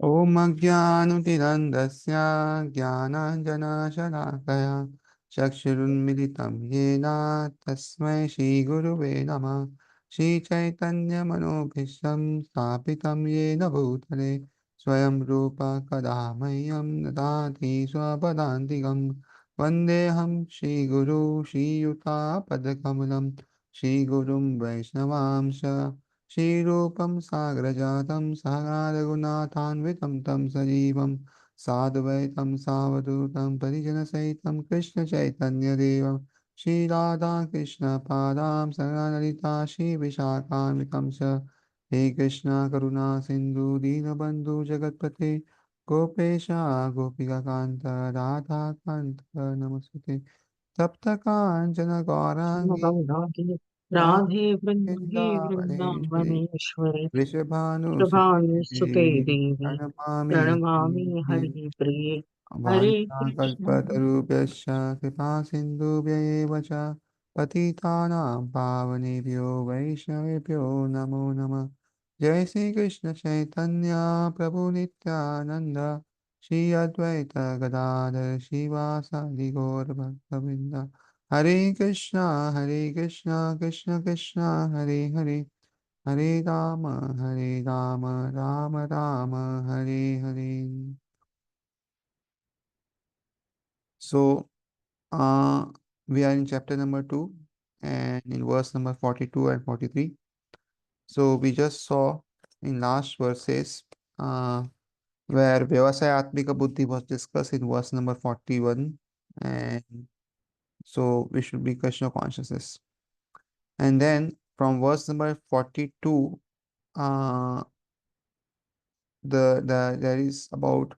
ॐ अज्ञानुतिरन्धस्य ज्ञानाञ्जनशलाकया चक्षुरुन्मिलितं येन तस्मै श्रीगुरुवे नमः। श्रीचैतन्यमनोभीष्टं स्थापितं येन भूतले स्वयं रूप कदा मह्यं ददाति स्वपदान्तिकं। वन्देऽहं श्रीगुरू श्रीयुतापदकमलं श्रीगुरुं वैष्णवांश श्रीरूपं साग्रजातं सहनारघुनाथान्वितं तं सजीवं साद्वैतं सावधूतं परिजनसहितं कृष्णचैतन्यदेवं श्रीराधाकृष्णपादां सगणललिता श्रीविशाखान्वितं च। हे कृष्ण करुणा सिन्धु दीनबन्धु जगत्पते गोपेश गोपिकान्त राधाकान्त नमस्ते। तप्तकाञ्चन गौराङ्गी राधे राधे वृन्दावनेश्वरी वृन्दावनेश्वरि कृपानुसुते कृपानुसुते देवी प्रणमामि प्रणमामि हरिप्रिये। हरिप्रिये। हरे कृष्ण वाञ्छाकल्पतरुभ्यश्च कृपा सिन्धुभ्य एव च पतितानां पावनेभ्यो वैष्णवेभ्यो नमो नमः। जय श्री कृष्ण चैतन्य प्रभु नित्यानंद श्री अद्वैत गदाधर श्रीवासादि गौर भक्तवृंद। हरे Krishna Krishna Krishna Hare Hare Hare Ram Ram Ram Hare Hare. So, uh, we are in chapter number 2 and in verse number 42 and 43. So, we just saw in last verses where Vyavasayatmika Buddhi was discussed in verse number 41. And so, we should be Krishna consciousness. And then from verse number 42, uh, there is about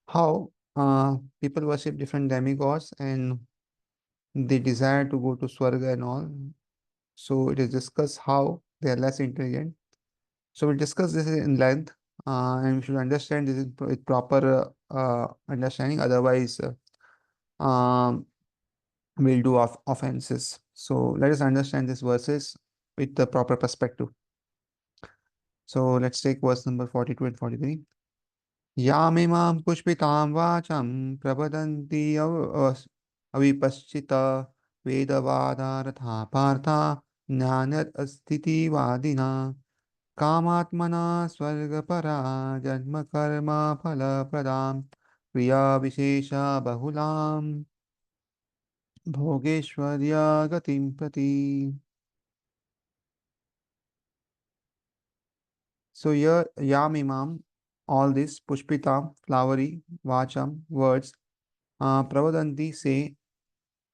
how people worship different demigods and they desire to go to Swarga and all. So it is discussed how they are less intelligent. So we'll discuss this in length, and we should understand this with proper understanding. Otherwise, we'll do offenses. So let us understand these verses with the proper perspective. So let's take verse number 42 and 43. यामिमां पुष्पितां वाचं प्रवदन्ति अविपश्चिता वेदवादारथा पार्था ज्ञानदस्थितिवादिना कामात्मना स्वर्गपरा जन्मकर्म फलप्रदां क्रियाविशेषा बहुलां भोगेश्वर्या गतिं प्रति. So here yamimam, all this pushpitam, flowery, vacham, words, pravadanti say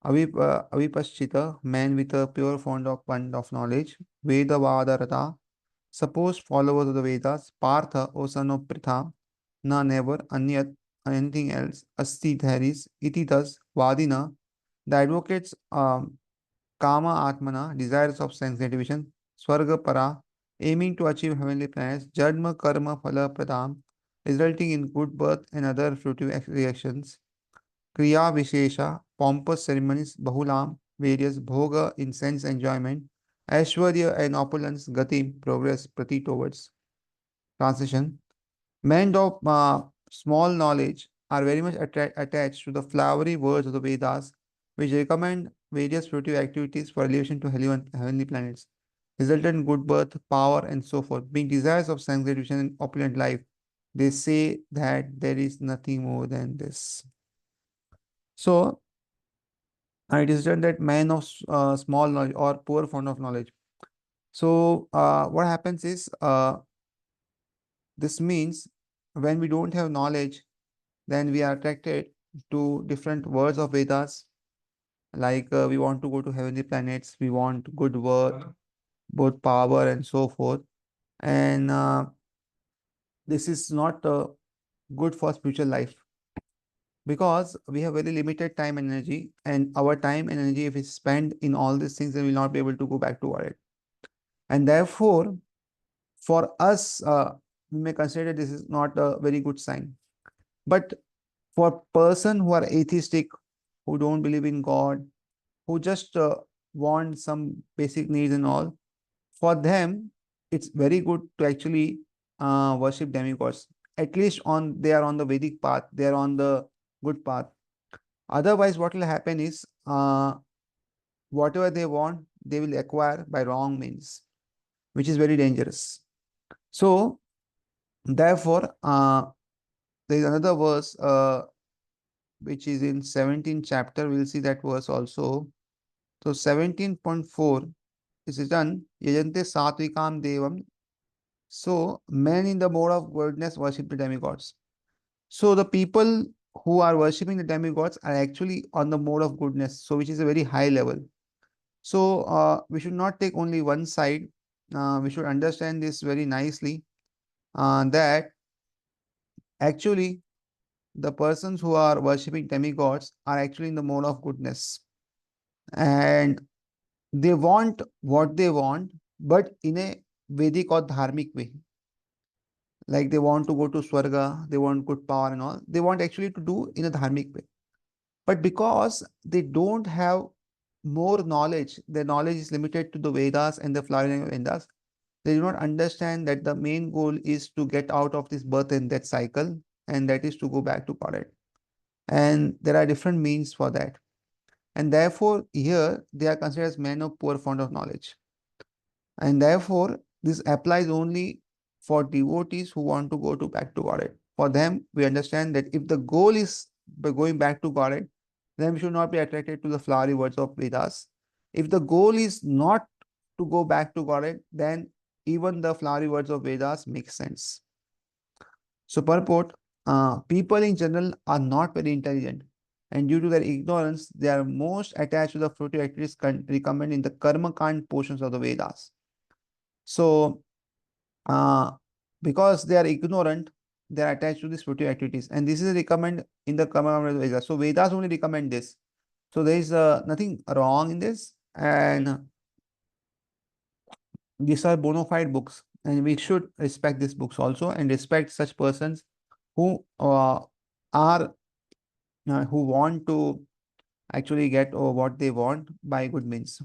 avipaschita, man with a pure fund of knowledge, Veda Vadarata, supposed followers of the Vedas, Partha, O son of Pritha, na never, anyat, anything else, asti there is, iti thus, Vadina, the advocates Kama Atmana, desires of sense gratification, Swarga Para, aiming to achieve heavenly planets, Jadma Karma Phala Pradam, resulting in good birth and other fruitive reactions, Kriya Vishesha, pompous ceremonies, Bahulam, various Bhoga, incense enjoyment, Aishwarya and opulence, Gati, progress, Prati towards. Transition. Men of small knowledge are very much attached to the flowery words of the Vedas, which recommend various fruitive activities for elevation to heavenly planets, resultant in good birth, power, and so forth. Being desires of sense gratification and opulent life, they say that there is nothing more than this. So, it is done that man of small knowledge or poor fond of knowledge. So, what happens is this means when we don't have knowledge, then we are attracted to different words of Vedas. Like we want to go to heavenly planets, we want good worth, both power and so forth. And this is not good for spiritual life because we have very limited time and energy, and our time and energy, if we spend in all these things, then we'll not be able to go back to it. And therefore, for us, we may consider this is not a very good sign. But for person who are atheistic, who don't believe in God, who just want some basic needs and all, for them, it's very good to actually worship demigods. at least they are on the Vedic path, they are on the good path. Otherwise, what will happen is whatever they want, they will acquire by wrong means, which is very dangerous. So, therefore, there is another verse which is in 17th chapter. We'll see that verse also. So 17.4 is written, Yajante Satvikam Devam. So men in the mode of goodness worship the demigods. So the people who are worshipping the demigods are actually on the mode of goodness, so which is a very high level. So we should not take only one side. We should understand this very nicely. That actually the persons who are worshipping demigods are actually in the mode of goodness, and they want what they want, but in a Vedic or dharmic way. Like they want to go to Swarga, they want good power and all. They want actually to do in a dharmic way. But because they don't have more knowledge, their knowledge is limited to the Vedas and the flowering Vedas. They do not understand that the main goal is to get out of this birth and death cycle, and that is to go back to Godhead. And there are different means for that. And therefore, here they are considered as men of poor fund of knowledge. And therefore, this applies only for devotees who want to go to back to Godhead. For them, we understand that if the goal is by going back to Godhead, then we should not be attracted to the flowery words of Vedas. If the goal is not to go back to Godhead, then even the flowery words of Vedas make sense. So, purport, people in general are not very intelligent, and due to their ignorance, they are most attached to the fruitive activities recommended in the Karma Kand portions of the Vedas. So, uh, because they are ignorant, they are attached to these fruitive activities, and this is recommended in the Karma Kand Vedas. So, Vedas only recommend this. So, there is nothing wrong in this, and these are bona fide books, and we should respect these books also and respect such persons who are who want to actually get what they want by good means.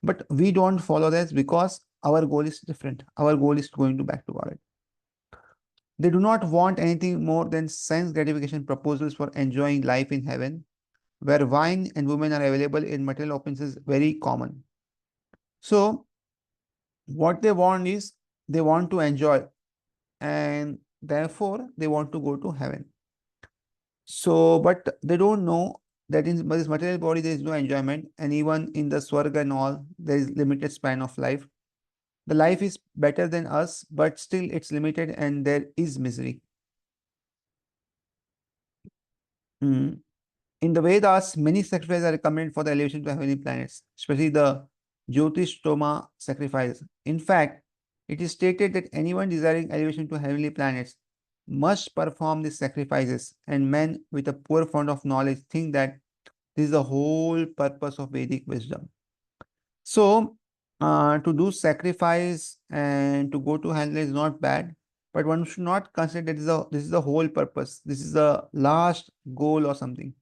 But we don't follow this because our goal is different. Our goal is going to back to God. They do not want anything more than sense gratification proposals for enjoying life in heaven, where wine and women are available in material opulence very common. So, what they want is they want to enjoy, and therefore they want to go to heaven. So, but they don't know that in this material body there is no enjoyment, and even in the Swarga and all, there is limited span of life. The life is better than us, but still it's limited and there is misery. Mm. In the Vedas, many sacrifices are recommended for the elevation to heavenly planets, especially the Jyotishtoma sacrifice. In fact, it is stated that anyone desiring elevation to heavenly planets must perform these sacrifices, and men with a poor fund of knowledge think that this is the whole purpose of Vedic wisdom. So, to do sacrifice and to go to hell is not bad, but one should not consider that this is the whole purpose. This is the last goal or something.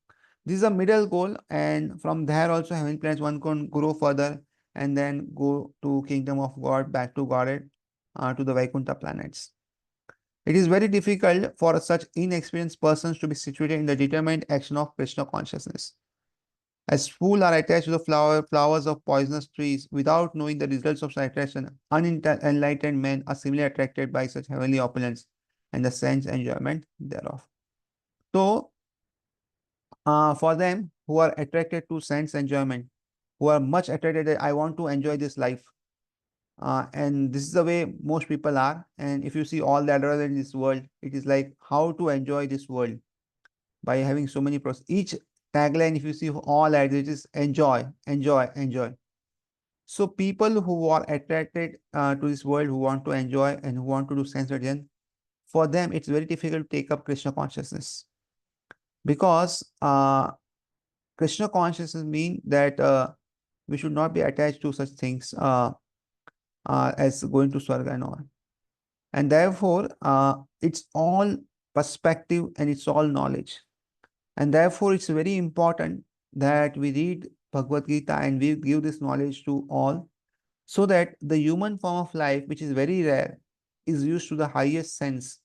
This is a middle goal, and from there also heaven planets one can grow further and then go to kingdom of God, back to Godhead, to the Vaikuntha planets. It is very difficult for such inexperienced persons to be situated in the determined action of Krishna consciousness. As fools are attached to the flowers of poisonous trees without knowing the results of such attraction, unenlightened men are similarly attracted by such heavenly opulence and the sense enjoyment thereof. So, for them who are attracted to sense enjoyment, who are much attracted that I want to enjoy this life, and this is the way most people are. And if you see all the advertisers in this world, it is like how to enjoy this world by having so many pros. Each tagline, if you see all ads, it is enjoy, enjoy, enjoy. So people who are attracted to this world, who want to enjoy and who want to do sense addiction, for them it's very difficult to take up Krishna consciousness, because Krishna consciousness means that we should not be attached to such things as going to Swarga and all. And therefore, it's all perspective and it's all knowledge. And therefore, it's very important that we read Bhagavad Gita and we give this knowledge to all, so that the human form of life, which is very rare, is used to the highest sense.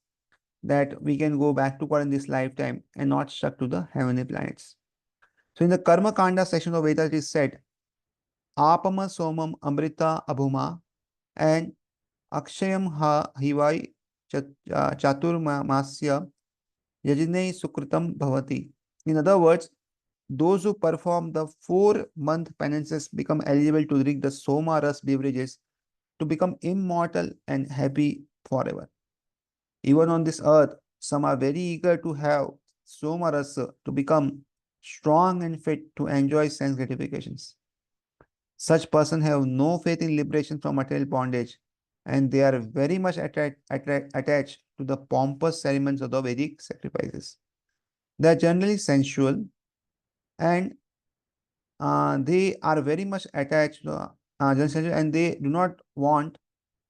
that we can go back to God in this lifetime and not stuck to the heavenly planets. So in the Karma Kanda section of Vedas, it is said, Apama Somam Amrita Abhuma and Akshayam Ha Hivai Chaturmasya Yajine Sukritam Bhavati. In other words, those who perform the 4-month penances become eligible to drink the Soma Ras beverages to become immortal and happy forever. Even on this earth, some are very eager to have Soma Rasa to become strong and fit to enjoy sense gratifications. Such persons have no faith in liberation from material bondage, and they are very much attached to the pompous ceremonies of the Vedic sacrifices. They are generally sensual, and they are very much attached to and they do not want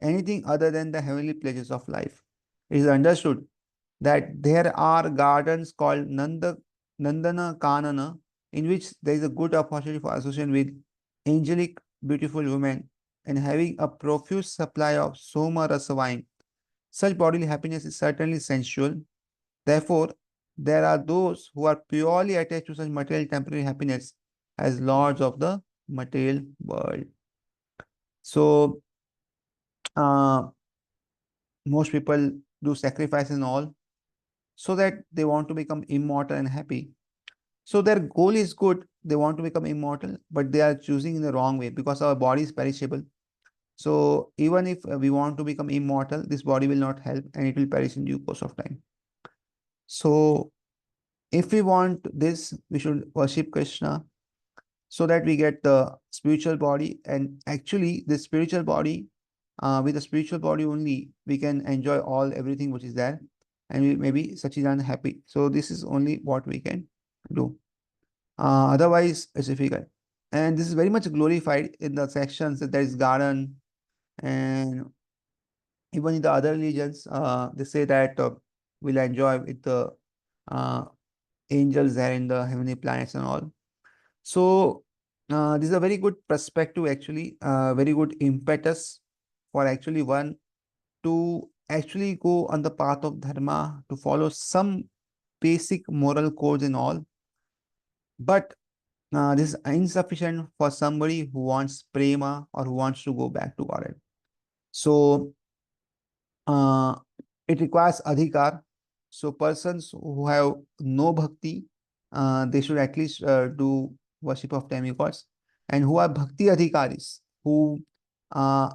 anything other than the heavenly pleasures of life. It is understood that there are gardens called Nandana Kanana, in which there is a good opportunity for association with angelic, beautiful women and having a profuse supply of Soma Rasa wine. Such bodily happiness is certainly sensual. Therefore, there are those who are purely attached to such material temporary happiness as lords of the material world. So, uh, most people do sacrifice and all so that they want to become immortal and happy. So their goal is good. They want to become immortal, but they are choosing in the wrong way because our body is perishable. So even if we want to become immortal, this body will not help and it will perish in due course of time. So if we want this, we should worship Krishna so that we get the spiritual body. And actually, the spiritual body, with the spiritual body only, we can enjoy all everything which is there, and we may be Sachidan happy. So this is only what we can do. Otherwise, it's difficult. And this is very much glorified in the sections that there is garden, and even in the other religions, they say that we'll enjoy with the uh, angels there in the heavenly planets and all. So this is a very good perspective, actually, very good impetus for actually one to actually go on the path of dharma, to follow some basic moral codes and all. But this is insufficient for somebody who wants prema or who wants to go back to God. So uh, it requires adhikar. So persons who have no bhakti, they should at least do worship of demigods, and who are bhakti adhikaris, who uh,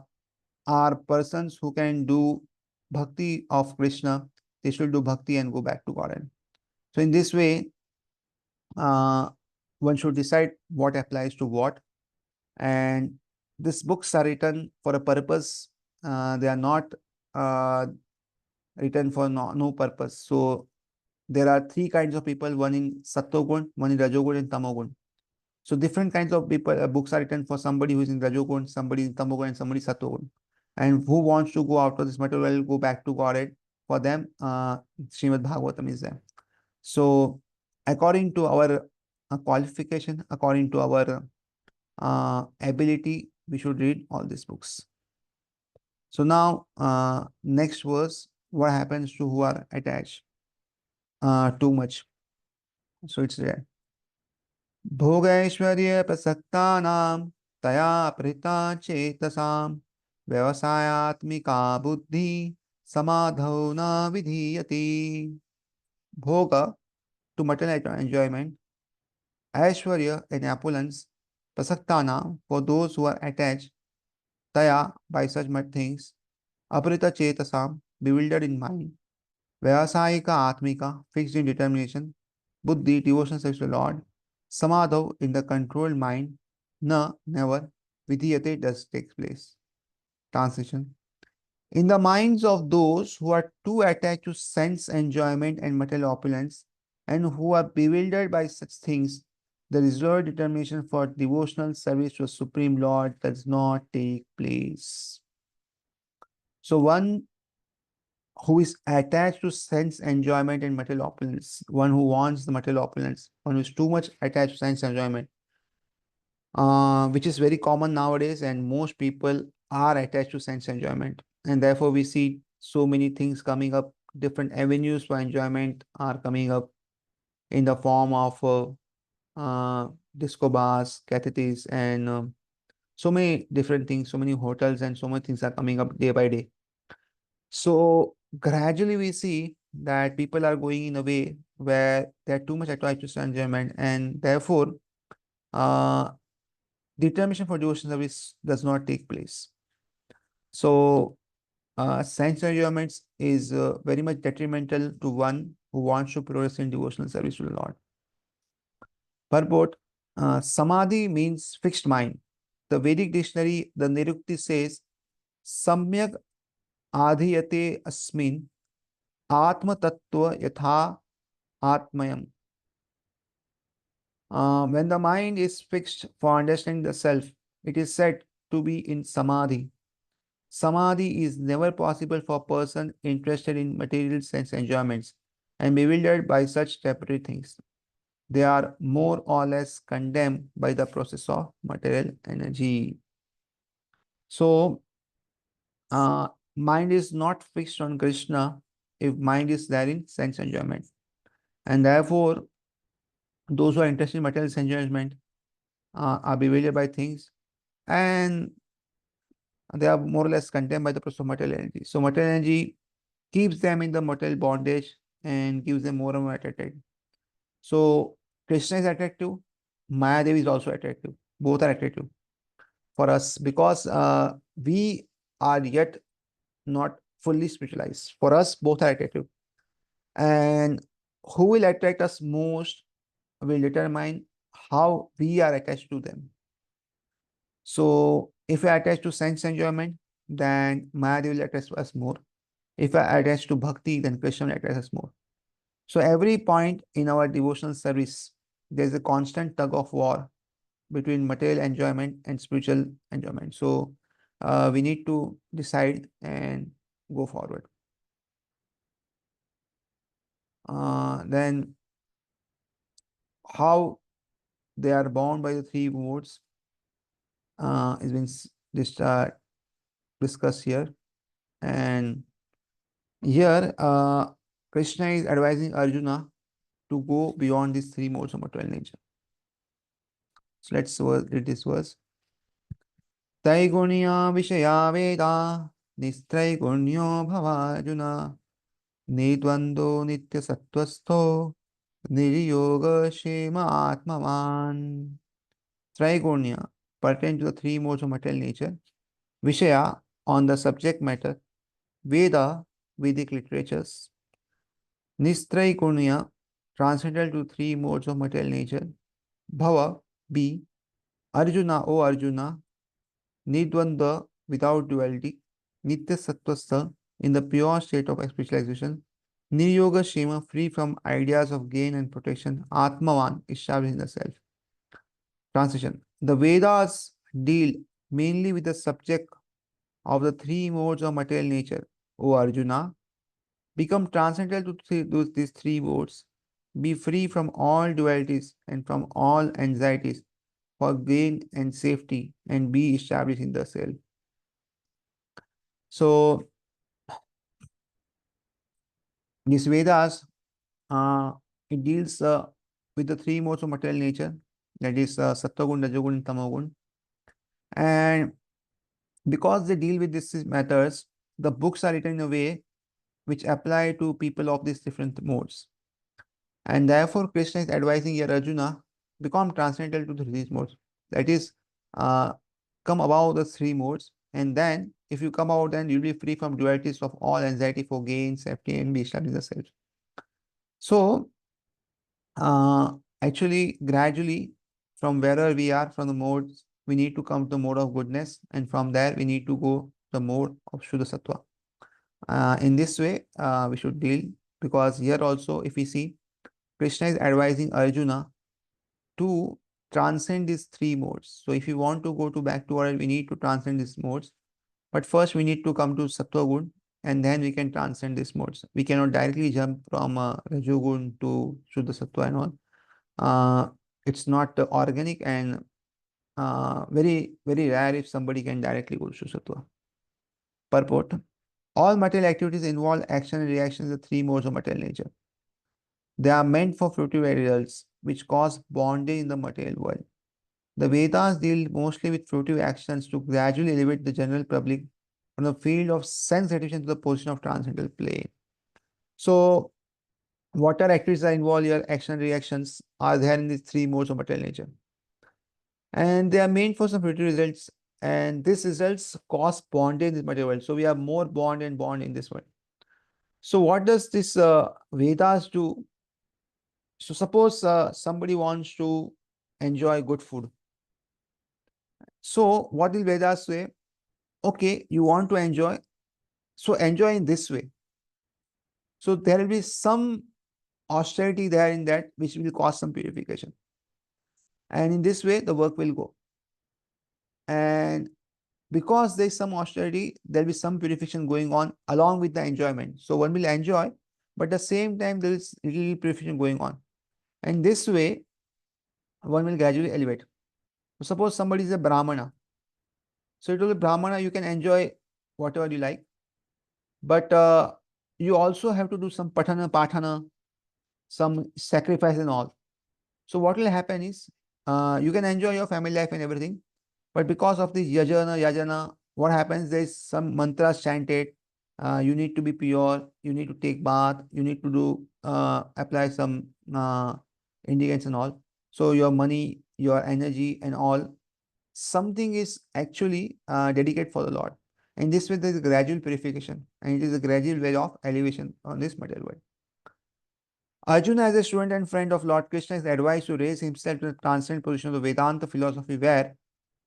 are persons who can do bhakti of Krishna, they should do bhakti and go back to God. So in this way, uh, one should decide what applies to what. And these books are written for a purpose. They are not uh, written for no purpose. So there are three kinds of people: one in Sattvagun, one in Rajogun, and Tamogun. So different kinds of people books are written for somebody who is in Rajogun, somebody in Tamogun, and somebody Sattvagun. And who wants to go out of this material, go back to Godhead. For them, Srimad Bhagavatam is there. So according to our qualification, according to our ability, we should read all these books. So now, next verse, what happens to who are attached too much? So it's there. भोगैश्वर्य प्रसक्तानां तया अपहृता चेतसां व्यवसायात्मिका बुद्धि समाधौ न विधीयते. Bhoga, to material enjoyment, Aishwarya and opulence, prasaktana, for those who are attached, taya, by such things, aprita chetasam, bewildered in mind, vyasayika atmika, fixed in determination, buddhi, devotion service to the Lord, samadho, in the controlled mind, na, never, vidhiyate, does take place. Translation. In the minds of those who are too attached to sense enjoyment and material opulence, and who are bewildered by such things, the resolute determination for devotional service to the Supreme Lord does not take place. So, one who is attached to sense enjoyment and material opulence, one who wants the material opulence, one who is too much attached to sense enjoyment, which is very common nowadays, and most people are attached to sense enjoyment, and therefore we see so many things coming up different avenues for enjoyment are coming up in the form of disco bars, cathetes, and so many different things, so many hotels, and so many things are coming up day by day. So gradually we see that people are going in a way where they're too much attached to enjoyment, and therefore uh, determination for devotion service does not take place. So sense enjoyments is very much detrimental to one who wants to progress in devotional service to the Lord. Purport: Samadhi means fixed mind. The Vedic dictionary, the Nirukti says, Samyak adhiyate asmin atma tattva yatha atmayam. When the mind is fixed for understanding the self, it is said to be in samadhi. Samadhi is never possible for a person interested in material sense enjoyments and bewildered by such temporary things. They are more or less condemned by the process of material energy. So, mind is not fixed on Krishna if mind is there in sense enjoyment. And therefore, those who are interested in material sense enjoyment are bewildered by things, and they are more or less condemned by the process of material energy. So, material energy keeps them in the material bondage and gives them more and more attracted. So, Krishna is attractive, Maya Devi is also attractive. Both are attractive for us because we are yet not fully spiritualized. For us, both are attractive. And who will attract us most will determine how we are attached to them. So, if we are attached to sense enjoyment, then Maya will attach us more. If I attach to bhakti, then Krishna will attach us more. So, every point in our devotional service, there is a constant tug of war between material enjoyment and spiritual enjoyment. So, we need to decide and go forward. Then, how they are bound by the three modes is been discussed here. And here, Krishna is advising Arjuna to go beyond these three modes of material nature. So let's read this verse. Taigunya Vishaya Veda Nistraigunyo Bhavajuna Nidvando Nitya Sattvasto Niryoga Shema Atmavan. Trigunya pertain to the three modes of material nature. Vishaya on the subject matter. Veda, Vedic literatures. Nistraigunya transcendental to three modes of material nature. Bhava, be. Arjuna, O Arjuna. Nidvanda, without duality. Nitya Sattvastha, in the pure state of spiritualization. Niryoga Shema, free from ideas of gain and protection. Atmavan, established in the self. Translation: The Vedas deal mainly with the subject of the three modes of material nature. O Arjuna, become transcendental to these three modes. Be free from all dualities and from all anxieties for gain and safety, and be established in the self. So, these Vedas, it deals with the three modes of material nature, that is Sattvagun, Rajogun, and Tamogun. And because they deal with these matters, the books are written in a way which apply to people of these different modes. And therefore, Krishna is advising here Arjuna become transcendental to these modes. That is, uh, come above the three modes, and then if you come out, then you'll be free from dualities of all anxiety for gain, safety, and be established in the self. So, actually, gradually, from wherever we are, from the modes, we need to come to the mode of goodness, and from there, we need to go the mode of Shuddha Sattva. In this way, we should deal, because here also, if we see, Krishna is advising Arjuna to transcend these three modes. So, if you want to go to back to order, we need to transcend these modes. But first, we need to come to Sattva Gun, and then we can transcend these modes. We cannot directly jump from Rajogun to Shuddha Sattva and all. It's not organic, and very, very rare if somebody can directly go to Shuddha Sattva. Purport: All material activities involve action and reaction, the three modes of material nature. They are meant for fruitive results, which cause bondage in the material world. The Vedas deal mostly with fruitive actions to gradually elevate the general public from the field of sense satisfaction to the position of transcendental plane. So, what are activities that involve your action and reactions are there in these three modes of material nature. And they are meant for some fruitive results. And these results cause bondage in this material world. So, we have more bond and bond in this world. So, what does this Vedas do? So, suppose somebody wants to enjoy good food. So, what will Vedas say? Okay, you want to enjoy, so enjoy in this way. So there will be some austerity there in that which will cause some purification. And in this way, the work will go. And because there is some austerity, there will be some purification going on along with the enjoyment. So one will enjoy, but at the same time, there is little purification going on. And this way, one will gradually elevate. So suppose somebody is a Brahmana. So it will be Brahmana, you can enjoy whatever you like. But you also have to do some patana, patana, some sacrifice and all. So what will happen is you can enjoy your family life and everything, but because of this yajana, what happens? There is some mantras chanted. You need to be pure. You need to take bath. You need to do apply some ingredients and all. So your money, your energy, and all something is actually dedicated for the Lord. In this way, there is a gradual purification, and it is a gradual way of elevation on this material world. Arjuna, as a student and friend of Lord Krishna, is advised to raise himself to the transcendent position of the Vedanta philosophy, where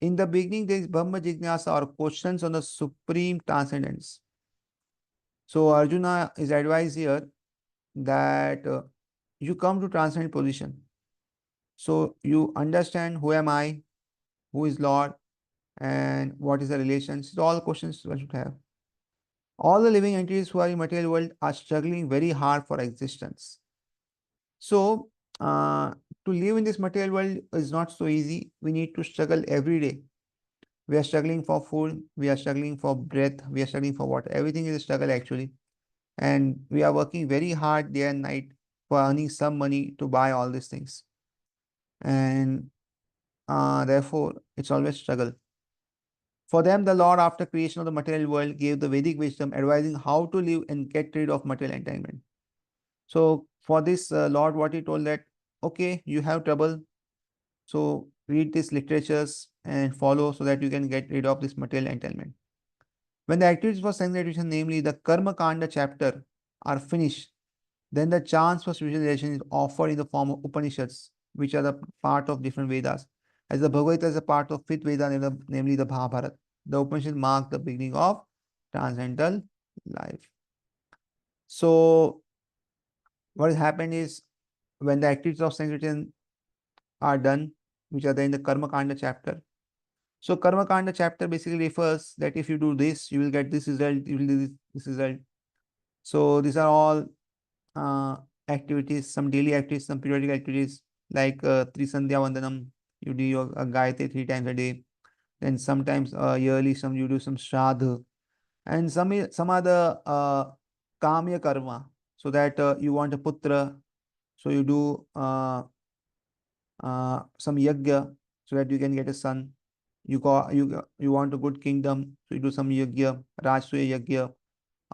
in the beginning there is Brahma Jignasa or questions on the supreme transcendence. So Arjuna is advised here that you come to transcendent position. So you understand who am I, who is Lord, and what is the relations. All questions one should have. All the living entities who are in material world are struggling very hard for existence. So, to live in this material world is not so easy. We need to struggle every day. We are struggling for food, we are struggling for breath, we are struggling for water. Everything is a struggle actually. And we are working very hard day and night for earning some money to buy all these things. And therefore, it's always struggle. For them, the Lord, after creation of the material world, gave the Vedic wisdom advising how to live and get rid of material entanglement. So, for this, Lord, what he told that, okay, you have trouble. So, read these literatures and follow so that you can get rid of this material entanglement. When the activities for sense gratification, namely the Karma Kanda chapter, are finished, then the chance for spiritual realization is offered in the form of Upanishads, which are the part of different Vedas. As the Bhagavad Gita is a part of fifth Veda, namely the Bhagavad. The Upanishads mark the beginning of transcendental life. So, what has happened is when the activities of sense gratification are done, which are there in the Karma Kanda chapter. So, Karma Kanda chapter basically refers that if you do this, you will get this result, you will do this result. So, these are all activities, some daily activities, some periodic activities like Tri Sandhya Vandanam, you do your Gayatri 3 times a day. Then sometimes yearly, some you do some Shraddha, and some other Kamya Karma, so that you want a Putra, so you do some Yajna, so that you can get a son. You want a good kingdom, so you do some Yajna, Rajsuya Yajna,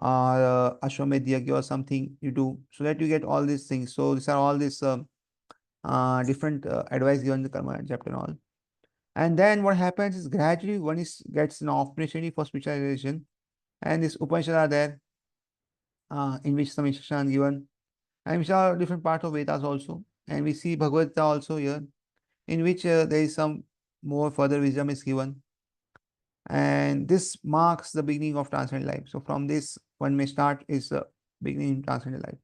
or Ashwamedh Yajna or something you do, so that you get all these things. So these are all these different advice given in the Karma chapter and all. And then what happens is gradually one is gets an opportunity for spiritualization, and these Upanishads are there, in which some instruction are given, and which are different parts of Vedas also. And we see Bhagavad Gita also here, in which there is some more further wisdom is given. And this marks the beginning of transcendental life. So from this, one may start is the beginning of transcendental life.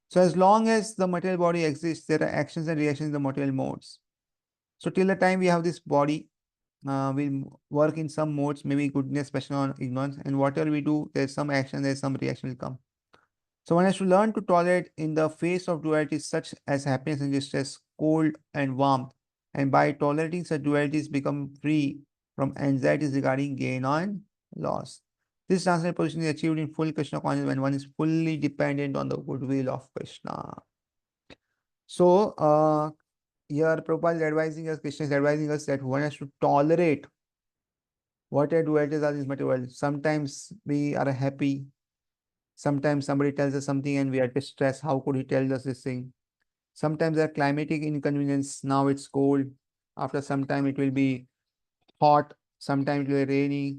So as long as the material body exists, there are actions and reactions in the material modes. So till the time we have this body, we'll work in some modes, maybe goodness, passion, or ignorance. And whatever we do, there's some action, there's some reaction will come. So one has to learn to tolerate in the face of dualities such as happiness and distress, cold and warmth. And by tolerating such dualities, become free from anxieties regarding gain and loss. This transcendental position is achieved in full Krishna consciousness when one is fully dependent on the goodwill of Krishna. So, here Prabhupada is advising us, Krishna is advising us that one has to tolerate whatever dualities are in this material world. Sometimes we are happy, sometimes somebody tells us something and we are distressed. How could he tell us this thing? Sometimes there are climatic inconvenience. Now it's cold. After some time it will be hot. Sometimes it will be rainy.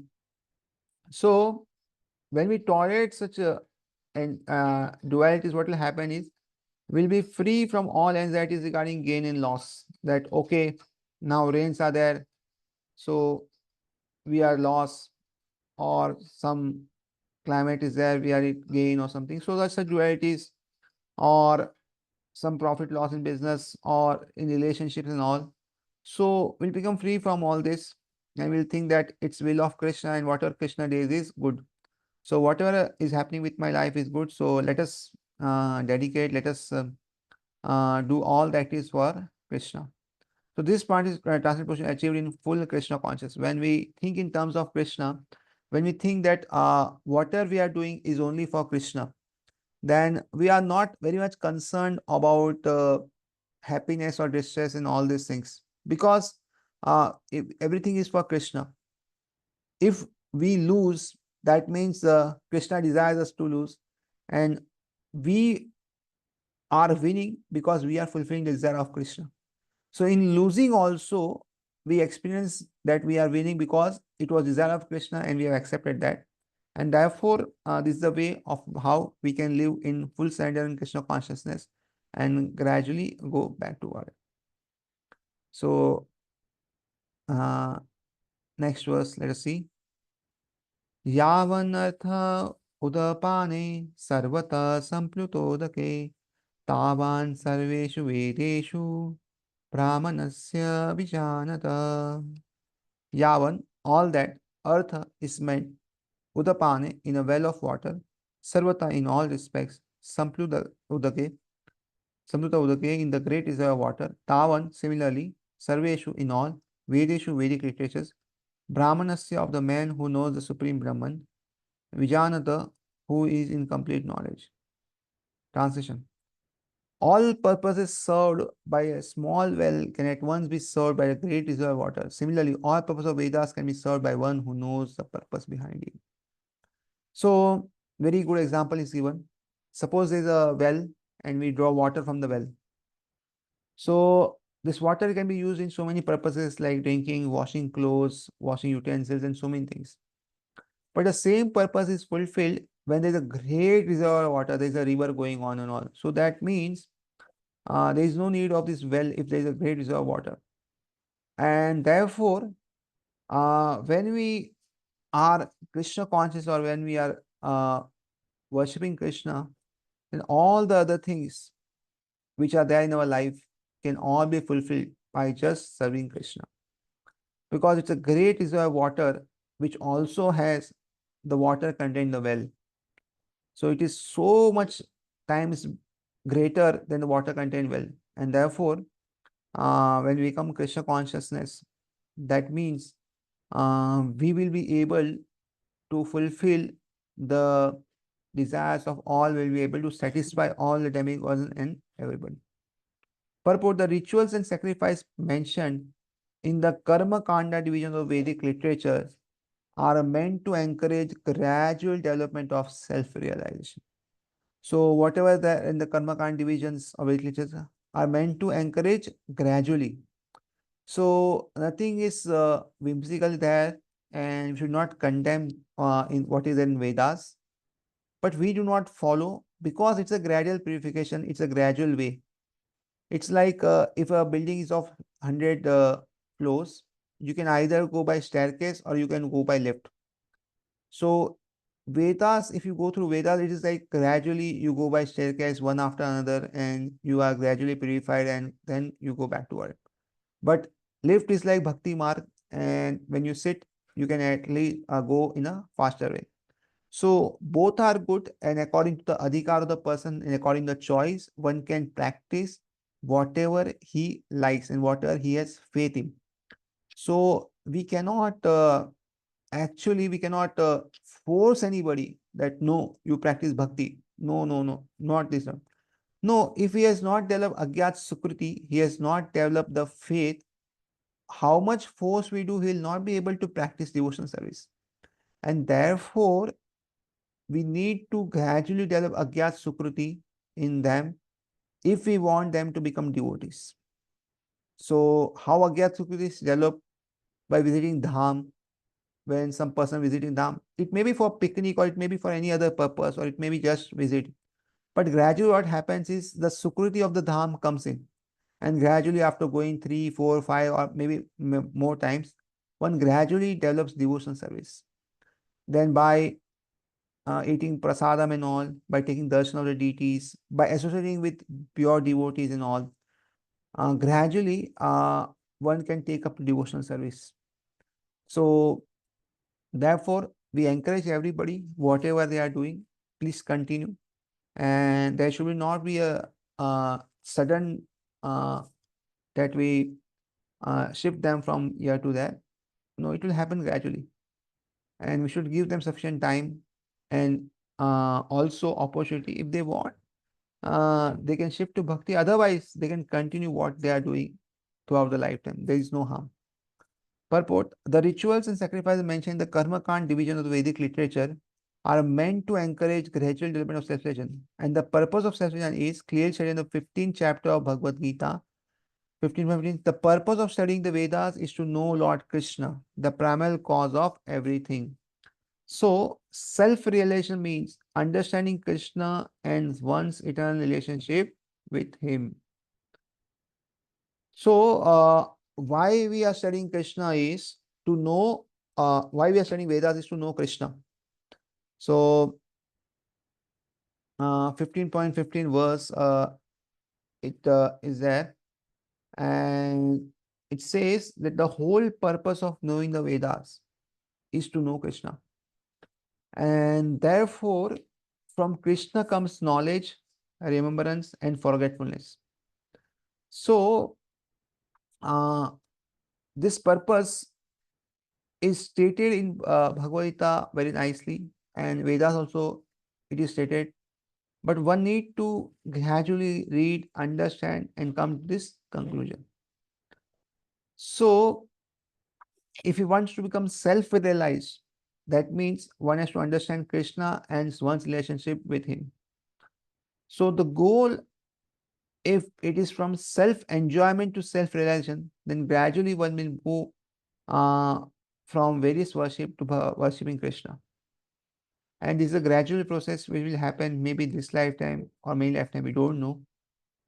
So when we tolerate such a and dualities, what will happen is we'll be free from all anxieties regarding gain and loss. That okay, now rains are there, so we are lost, or some climate is there, we are at gain or something. So that's the dualities, or some profit loss in business or in relationships and all. So we'll become free from all this and we'll think that it's will of Krishna and whatever Krishna does is good. So whatever is happening with my life is good. So let us dedicate, let us do all that is for Krishna. So this point is transcendental achieved in full Krishna consciousness. When we think in terms of Krishna, when we think that whatever we are doing is only for Krishna, then we are not very much concerned about happiness or distress and all these things, because if everything is for Krishna. If we lose, that means Krishna desires us to lose, and we are winning because we are fulfilling the desire of Krishna. So in losing also, we experience that we are winning because it was desire of Krishna and we have accepted that. And therefore, this is the way of how we can live in full surrender in Krishna consciousness and gradually go back to order. So, next verse, let us see. Yavan udapane sarvata samplutodake tavan sarveshu vedeshu brahmanasya vijanata. Yavan, all that, artha is meant, udapane, in a well of water, sarvata, in all respects, udake, samluta udake, in the great reservoir of water, tavan, similarly, sarveshu, in all, vedeshu, Vedic literatures, brahmanasya, of the man who knows the supreme Brahman, vijanata, who is in complete knowledge. Translation. All purposes served by a small well can at once be served by a great reservoir of water. Similarly, all purpose of Vedas can be served by one who knows the purpose behind it. So, very good example is given. Suppose there is a well and we draw water from the well. So, this water can be used in so many purposes like drinking, washing clothes, washing utensils, and so many things. But the same purpose is fulfilled when there is a great reservoir of water, there is a river going on and all. So, that means there is no need of this well if there is a great reservoir of water. And therefore, when we are Krishna conscious, or when we are worshipping Krishna, then all the other things which are there in our life can all be fulfilled by just serving Krishna. Because it's a great reservoir of water which also has the water contained in the well. So it is so much times greater than the water contained well. And therefore, when we become Krishna consciousness, that means we will be able to fulfill the desires of all, will be able to satisfy all the demigods and everybody. Purport: the rituals and sacrifice mentioned in the Karma Kanda division of Vedic literature are meant to encourage gradual development of self-realization. So whatever the in the Karma Kanda divisions of Vedic literature are meant to encourage gradually. So nothing is whimsical there, and we should not condemn in what is in Vedas. But we do not follow because it's a gradual purification, it's a gradual way. It's like if a building is of 100 floors, you can either go by staircase or you can go by lift. So Vedas, if you go through Vedas, it is like gradually you go by staircase one after another and you are gradually purified and then you go back to work. But lift is like Bhakti Marg, and when you sit, you can at least go in a faster way. So both are good, and according to the adhikar of the person and according to the choice, one can practice whatever he likes and whatever he has faith in. So we cannot actually we cannot force anybody that no, you practice bhakti. No, no, no, not this one. No, if he has not developed agyat sukriti, he has not developed the faith, how much force we do, he will not be able to practice devotional service. And therefore, we need to gradually develop agyat sukriti in them if we want them to become devotees. So, how agyat sukriti is developed? By visiting dham. When some person visiting dham, it may be for picnic or it may be for any other purpose or it may be just visit. But gradually, what happens is the sukriti of the dham comes in, and gradually, after going 3, 4, 5, or maybe more times, one gradually develops devotional service. Then, by eating prasadam and all, by taking darshan of the deities, by associating with pure devotees and all, gradually one can take up devotional service. So, therefore, we encourage everybody, whatever they are doing, please continue. And there should not be a sudden that we shift them from here to there. No, it will happen gradually. And we should give them sufficient time and also opportunity. If they want, they can shift to bhakti. Otherwise, they can continue what they are doing throughout the lifetime. There is no harm. Purport: the rituals and sacrifices mentioned in the Karma Kand division of the Vedic literature are meant to encourage gradual development of self-realization. And the purpose of self-realization is clearly stated in the 15th chapter of Bhagavad Gita, 15:15. The purpose of studying the Vedas is to know Lord Krishna, the primal cause of everything. So, self-realization means understanding Krishna and one's eternal relationship with Him. So, why we are studying Krishna is to know, why we are studying Vedas is to know Krishna. So, 15.15 verse, it is there, and it says that the whole purpose of knowing the Vedas is to know Krishna. And therefore, from Krishna comes knowledge, remembrance, and forgetfulness. So, this purpose is stated in Bhagavad Gita very nicely, and Vedas also it is stated. But one need to gradually read, understand, and come to this conclusion. So, if he wants to become self-realized, that means one has to understand Krishna and one's relationship with him. So, the goal, if it is from self-enjoyment to self-realization, then gradually one will move from various worship to worshipping Krishna. And this is a gradual process which will happen maybe this lifetime or many lifetime, we don't know.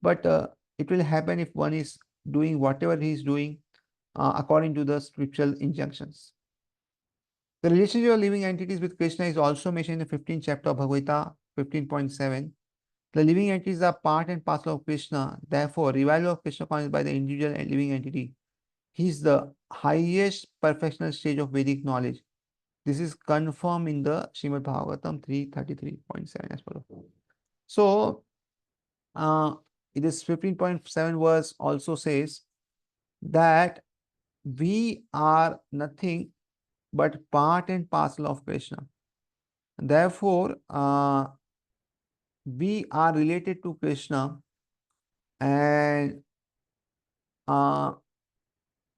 But it will happen if one is doing whatever he is doing according to the scriptural injunctions. The relationship of living entities with Krishna is also mentioned in the 15th chapter of Bhagavad Gita, 15.7. The living entities are part and parcel of Krishna. Therefore, revival of Krishna consciousness by the individual and living entity. He is the highest perfectional stage of Vedic knowledge. This is confirmed in the Srimad Bhagavatam 333.7 as follows. So, it is 15.7 verse also says that we are nothing but part and parcel of Krishna. Therefore, we are related to Krishna, and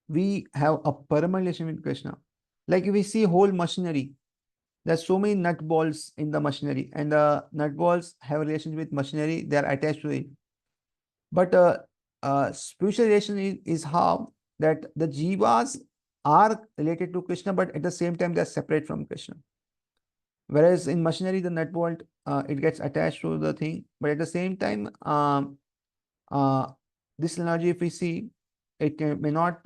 we have a permanent relation with Krishna. Like if we see whole machinery, there's so many nut balls in the machinery, and the nut balls have a relationship with machinery, they are attached to it. But spiritual relation is how that the jivas are related to Krishna, but at the same time they are separate from Krishna. Whereas in machinery, the nut bolt it gets attached to the thing, but at the same time, uh, this analogy, if we see, it may not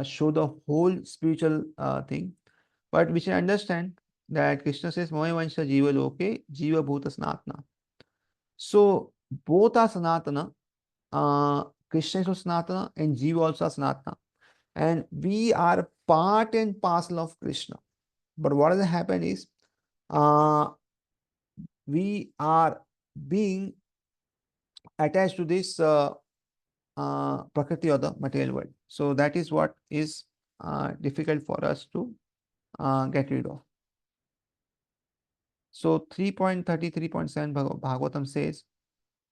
show the whole spiritual thing, but we should understand that Krishna says, Moya Vansha Jiva Loke, Jiva Bhuta Sanatana. So both are Sanatana. Krishna is also Sanatana and Jiva also are Sanatana. And we are part and parcel of Krishna. But what has happened is we are being attached to this Prakriti or the material world. So that is what is difficult for us to get rid of. So 3.33.7 Bhagavatam says,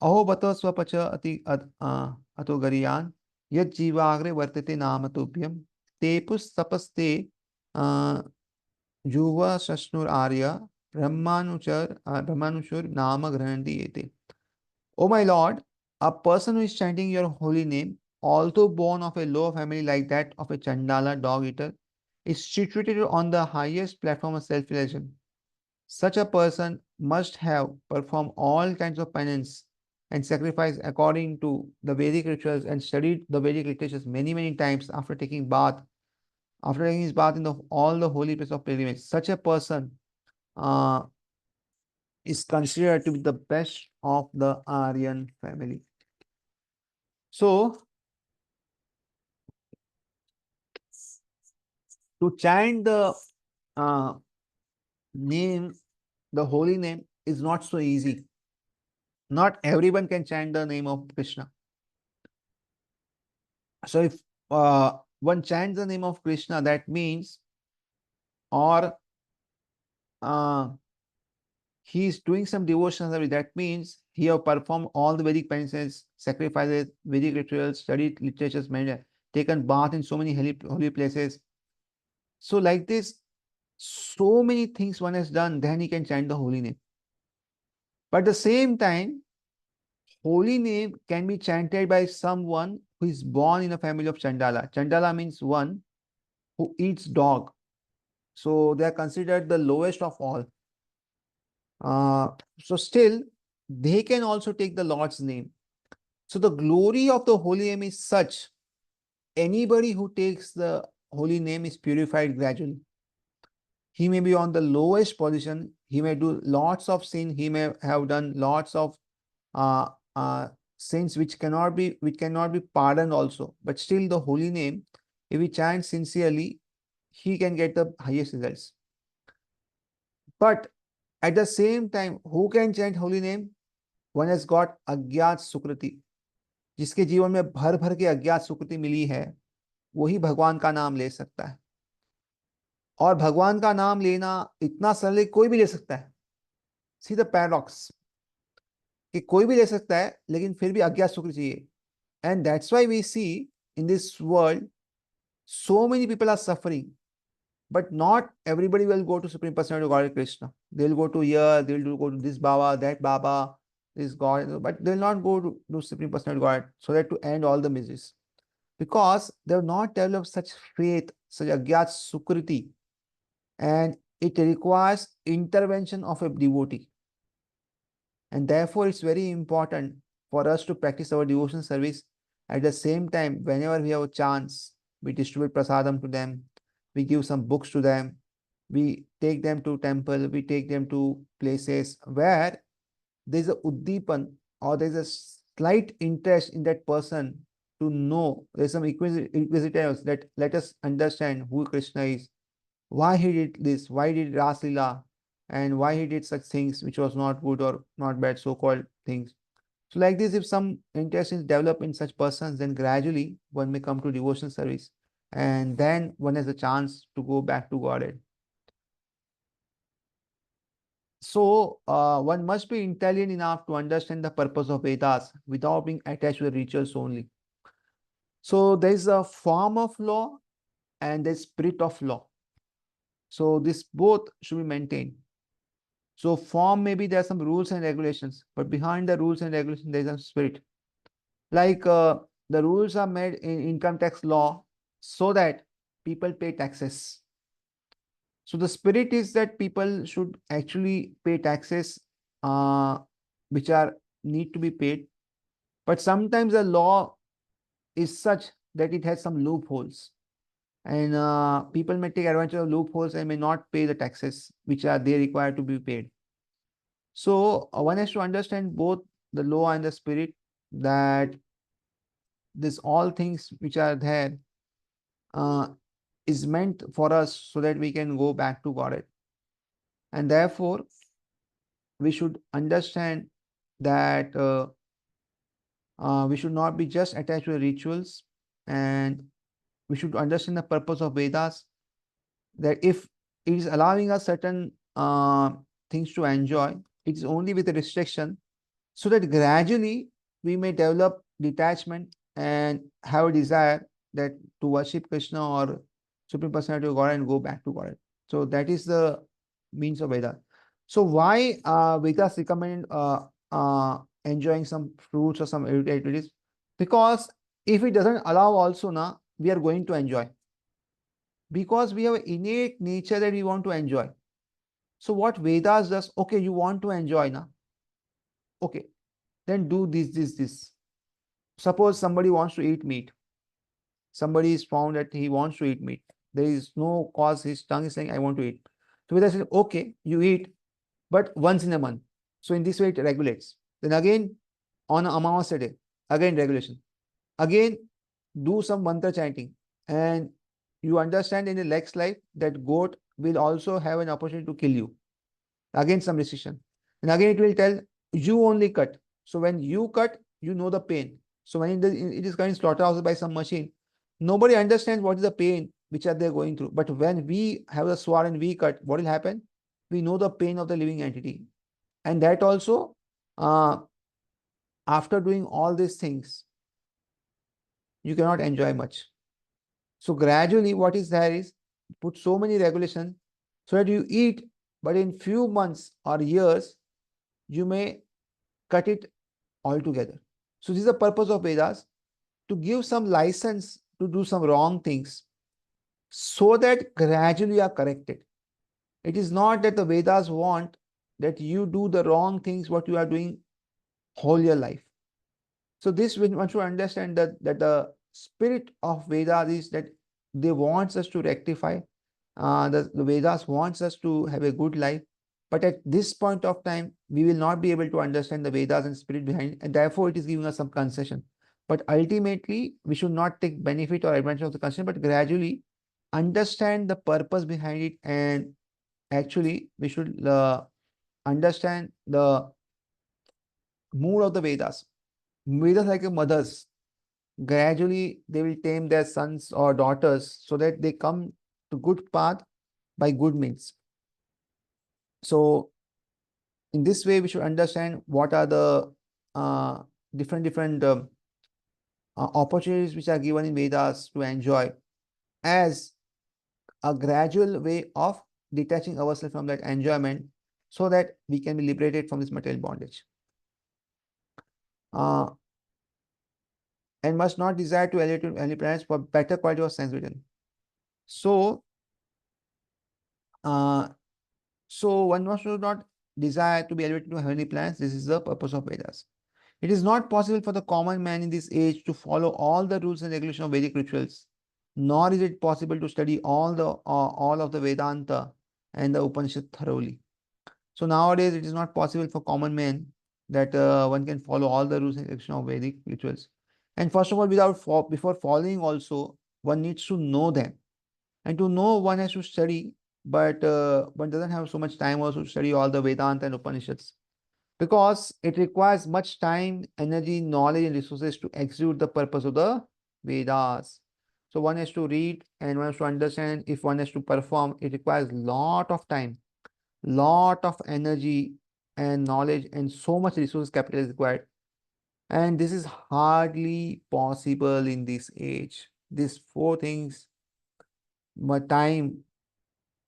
Aho bata swapacha ato gariyan yad jivagre vartate namatobhyam tepus tapaste uh, juva sasnur arya brahmanushur nama granandi ete. O my Lord, a person who is chanting your holy name, although born of a low family like that of a Chandala dog eater, is situated on the highest platform of self-realization. Such a person must have performed all kinds of penance and sacrifice according to the Vedic rituals and studied the Vedic literatures many, many times after taking his bath in all the holy places of pilgrimage. Such a person uh, is considered to be the best of the Aryan family. So, to chant the uh, name, the holy name, is not so easy. Not everyone can chant the name of Krishna. So if one chants the name of Krishna, that means, or uh, he is doing some devotional service, that means he have performed all the Vedic penances, sacrifices, Vedic rituals, studied literatures, taken bath in so many holy places. So like this, so many things one has done, then he can chant the holy name. But at the same time, holy name can be chanted by someone who is born in a family of Chandala. Chandala means one who eats dog. So they are considered the lowest of all. So still, they can also take the Lord's name. So the glory of the holy name is such, anybody who takes the holy name is purified gradually. He may be on the lowest position, he may do lots of sin, he may have done lots of uh, uh, sins which cannot be pardoned also. But still the holy name, if he chants sincerely, he can get the highest results. But at the same time, who can chant holy name? One has got अज्ञात सुकृति, जिसके जीवन में भर भर के अज्ञात सुकृति मिली है, वही भगवान का नाम ले सकता है. और भगवान का नाम लेना इतना सरल है, कोई भी ले सकता है. सी द पैराडॉक्स कि कोई भी ले सकता है, लेकिन फिर भी अज्ञात सुकृति चाहिए. And that's why we see in this world so many people are suffering. But not everybody will go to Supreme Personality of Godhead Krishna. They'll go to here, they'll go to this Baba, that Baba, this God, but they'll not go to Supreme Personality of Godhead so that to end all the miseries. Because they have not developed such faith, such agyat sukriti, and it requires intervention of a devotee. And therefore, it's very important for us to practice our devotion service. At the same time, whenever we have a chance, we distribute prasadam to them, we give some books to them, we take them to temple, we take them to places where there's a uddipan or there's a slight interest in that person to know. There's some inquisitors that let us understand who Krishna is, why he did this, why did Ras Lila, and why he did such things which was not good or not bad, so-called things. So like this, if some interest is developed in such persons, then gradually one may come to devotional service, and then one has a chance to go back to Godhead. So one must be intelligent enough to understand the purpose of Vedas without being attached to the rituals only. So there is a form of law and the spirit of law. So this both should be maintained. So form, maybe there are some rules and regulations, but behind the rules and regulations, there is a spirit. Like the rules are made in income tax law so that people pay taxes. So the spirit is that people should actually pay taxes uh, which are need to be paid. But sometimes the law is such that it has some loopholes. And people may take advantage of loopholes and may not pay the taxes which are they required to be paid. So one has to understand both the law and the spirit, that this all things which are there uh, is meant for us so that we can go back to Godhead. And therefore, we should understand that we should not be just attached to the rituals, and we should understand the purpose of Vedas, that if it is allowing us certain things to enjoy. It is only with a restriction, so that gradually we may develop detachment and have a desire that to worship Krishna or Supreme Personality of God and go back to God. So that is the means of Veda. So why Vedas recommend enjoying some fruits or some activities? Because if it doesn't allow also na, we are going to enjoy. Because we have an innate nature that we want to enjoy. So what Vedas does, okay, you want to enjoy na? Okay, then do this. Suppose somebody wants to eat meat. Somebody is found that he wants to eat meat. There is no cause, his tongue is saying, I want to eat. So Vedas says, okay, you eat, but once in a month. So in this way it regulates. Then again, on a Amavasya day, again regulation. Again, do some mantra chanting. And you understand in the next life that goat will also have an opportunity to kill you. Again, some restriction. And again, it will tell you only cut. So when you cut, you know the pain. So when it is getting slaughterhouse by some machine, nobody understands what is the pain which are they going through. But when we have the sword and we cut, what will happen? We know the pain of the living entity. And that also, uh, after doing all these things, you cannot enjoy much. So gradually, what is there is put so many regulations so that you eat, but in few months or years, you may cut it altogether. So this is the purpose of Vedas, to give some license to do some wrong things so that gradually you are corrected. It is not that the Vedas want that you do the wrong things what you are doing whole your life. So this one should understand that the spirit of Vedas is that they wants us to rectify. The Vedas wants us to have a good life. But at this point of time, we will not be able to understand the Vedas and spirit behind it, and therefore it is giving us some concession. But ultimately, we should not take benefit or advantage of the concession, but gradually understand the purpose behind it, and actually we should understand the mood of the Vedas. Vedas like a mothers. Gradually, they will tame their sons or daughters so that they come to good path by good means. So in this way, we should understand what are the uh, different opportunities which are given in Vedas to enjoy as a gradual way of detaching ourselves from that enjoyment so that we can be liberated from this material bondage. Uh, and must not desire to elevate to any planets for better quality of sense vision. So, uh, so one must not desire to be elevated to heavenly planets. This is the purpose of Vedas. It is not possible for the common man in this age to follow all the rules and regulations of Vedic rituals, nor is it possible to study all of the Vedanta and the Upanishad thoroughly. So nowadays, it is not possible for common men that one can follow all the rules and regulations of Vedic rituals. And first of all, before following, also one needs to know them, and to know one has to study, but one doesn't have so much time also to study all the Vedanta and Upanishads because it requires much time, energy, knowledge, and resources to execute the purpose of the Vedas. So one has to read and one has to understand. If one has to perform, it requires lot of time, lot of energy and knowledge, and so much resource capital is required. And this is hardly possible in this age. These four things, but time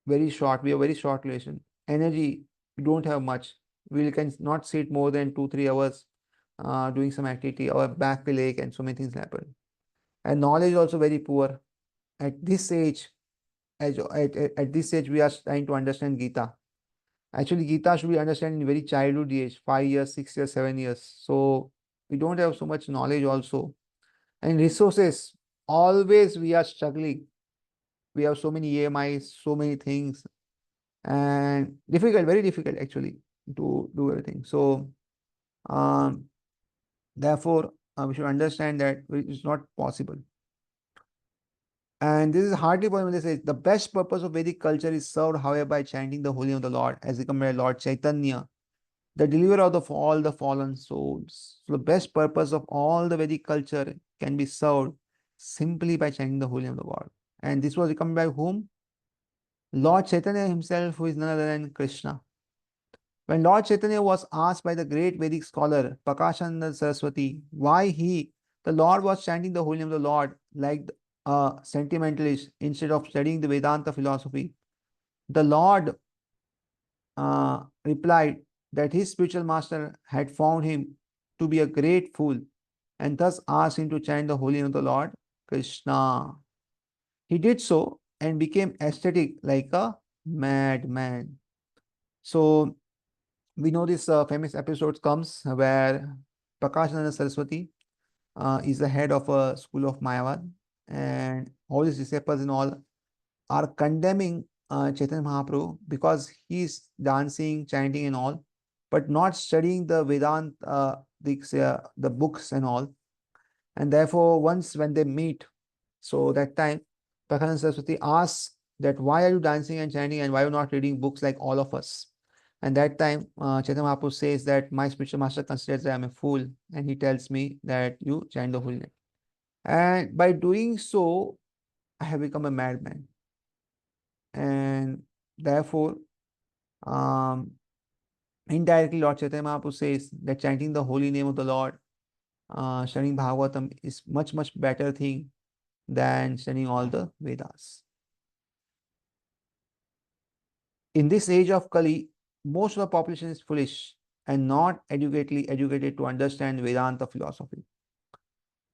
very short. We have very short relation. Energy, we don't have much. We can not sit more than 2 3 hours doing some activity. Our back will ache and so many things happen. And knowledge is also very poor. At this age, at this age, we are trying to understand Gita. Actually, Gita should be understood in very childhood age, 5 years, 6 years, 7 years. So we don't have so much knowledge also. And resources, always we are struggling. We have so many EMIs, so many things, and difficult, very difficult actually to do everything. So um, therefore we should understand that it's not possible. And this is hardly possible. They say the best purpose of Vedic culture is served, however, by chanting the holy name of the Lord, as recommended by Lord Chaitanya, the deliverer of all the fallen souls. So the best purpose of all the Vedic culture can be served simply by chanting the holy name of the God. And this was recommended by whom? Lord Chaitanya himself, who is none other than Krishna. When Lord Chaitanya was asked by the great Vedic scholar Prakashananda Saraswati why the Lord, was chanting the holy name of the Lord like a sentimentalist instead of studying the Vedanta philosophy, the Lord replied that his spiritual master had found him to be a great fool and thus asked him to chant the holy name of the Lord Krishna. He did so and became ecstatic like a madman. So we know this famous episode comes where Prakashananda Saraswati is the head of a school of Mayavad, and all his disciples and all are condemning Chaitanya Mahaprabhu because he's dancing, chanting, and all, but not studying the Vedant, the books and all. And therefore, once when they meet, so that time, Prakashananda Saraswati asks that why are you dancing and chanting and why are you not reading books like all of us? And that time, Chaitanya Mahaprabhu says that my spiritual master considers that I'm a fool, and he tells me that you chant the holy name. And by doing so, I have become a madman. And therefore, um, indirectly, Lord Chaitanya Mahaprabhu says that chanting the holy name of the Lord, studying Bhagavatam is much, much better thing than studying all the Vedas. In this age of Kali, most of the population is foolish and not adequately educated to understand Vedanta philosophy.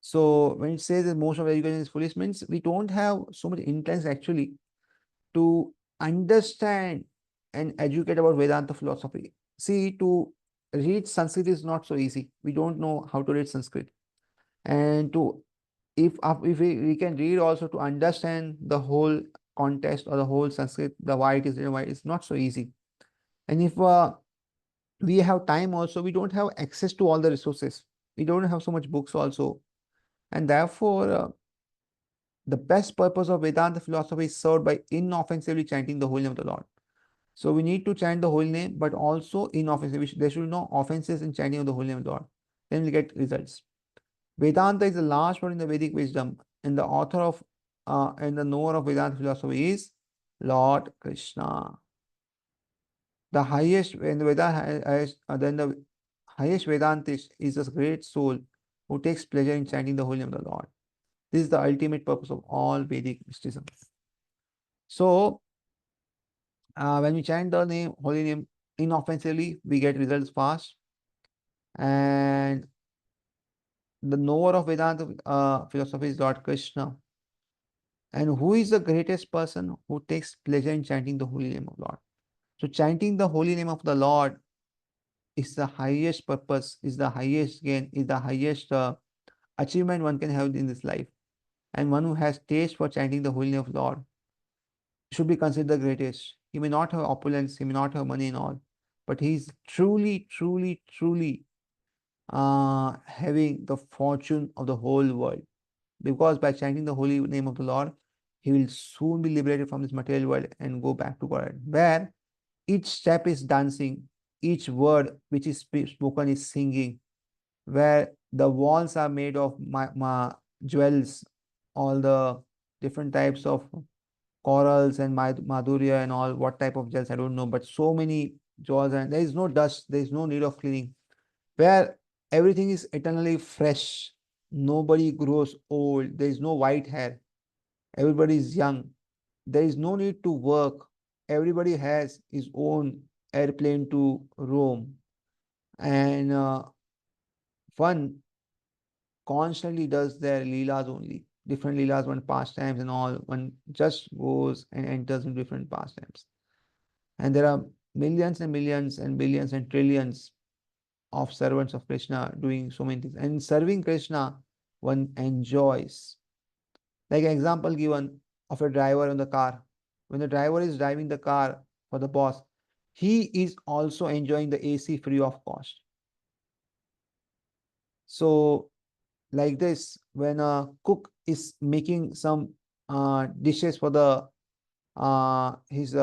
So when it says that most of education is foolish, means we don't have so much intense actually to understand and educate about Vedanta philosophy. See, to read Sanskrit is not so easy. We don't know how to read Sanskrit. And to if we can read also to understand the whole context or the whole Sanskrit, the why it is written, why it's not so easy. And if we have time also, we don't have access to all the resources. We don't have so much books also. And therefore, the best purpose of Vedanta philosophy is served by inoffensively chanting the holy name of the Lord. So we need to chant the holy name, but also inoffensively. There should be no offenses in chanting of the holy name of the Lord. Then we get results. Vedanta is the last word in the Vedic wisdom, and the author of and the knower of Vedanta philosophy is Lord Krishna. The highest when the then the highest Vedantist is a great soul who takes pleasure in chanting the holy name of the Lord. This is the ultimate purpose of all Vedic mysticism. So when we chant the name, holy name inoffensively, we get results fast. And the knower of Vedanta philosophy is Lord Krishna. And who is the greatest person who takes pleasure in chanting the holy name of Lord? So chanting the holy name of the Lord is the highest purpose, is the highest gain, is the highest achievement one can have in this life. And one who has taste for chanting the holy name of Lord should be considered the greatest. He may not have opulence, he may not have money and all, but he is truly, truly, truly having the fortune of the whole world. Because by chanting the holy name of the Lord, he will soon be liberated from this material world and go back to God, where each step is dancing, each word which is spoken is singing, where the walls are made of jewels, all the different types of corals and madhurya and all, what type of gels, I don't know, but so many jewels, and there is no dust, there is no need of cleaning, where everything is eternally fresh. Nobody grows old, there is no white hair, everybody is young, there is no need to work, everybody has his own airplane to roam, and one constantly does their leelas only. Different leelas, one pastimes and all. One just goes and enters in different pastimes. And there are millions and millions and billions and trillions of servants of Krishna doing so many things. And serving Krishna, one enjoys. Like an example given of a driver on the car. When the driver is driving the car for the boss, he is also enjoying the AC free of cost. So like this, when a cook is making some dishes for the his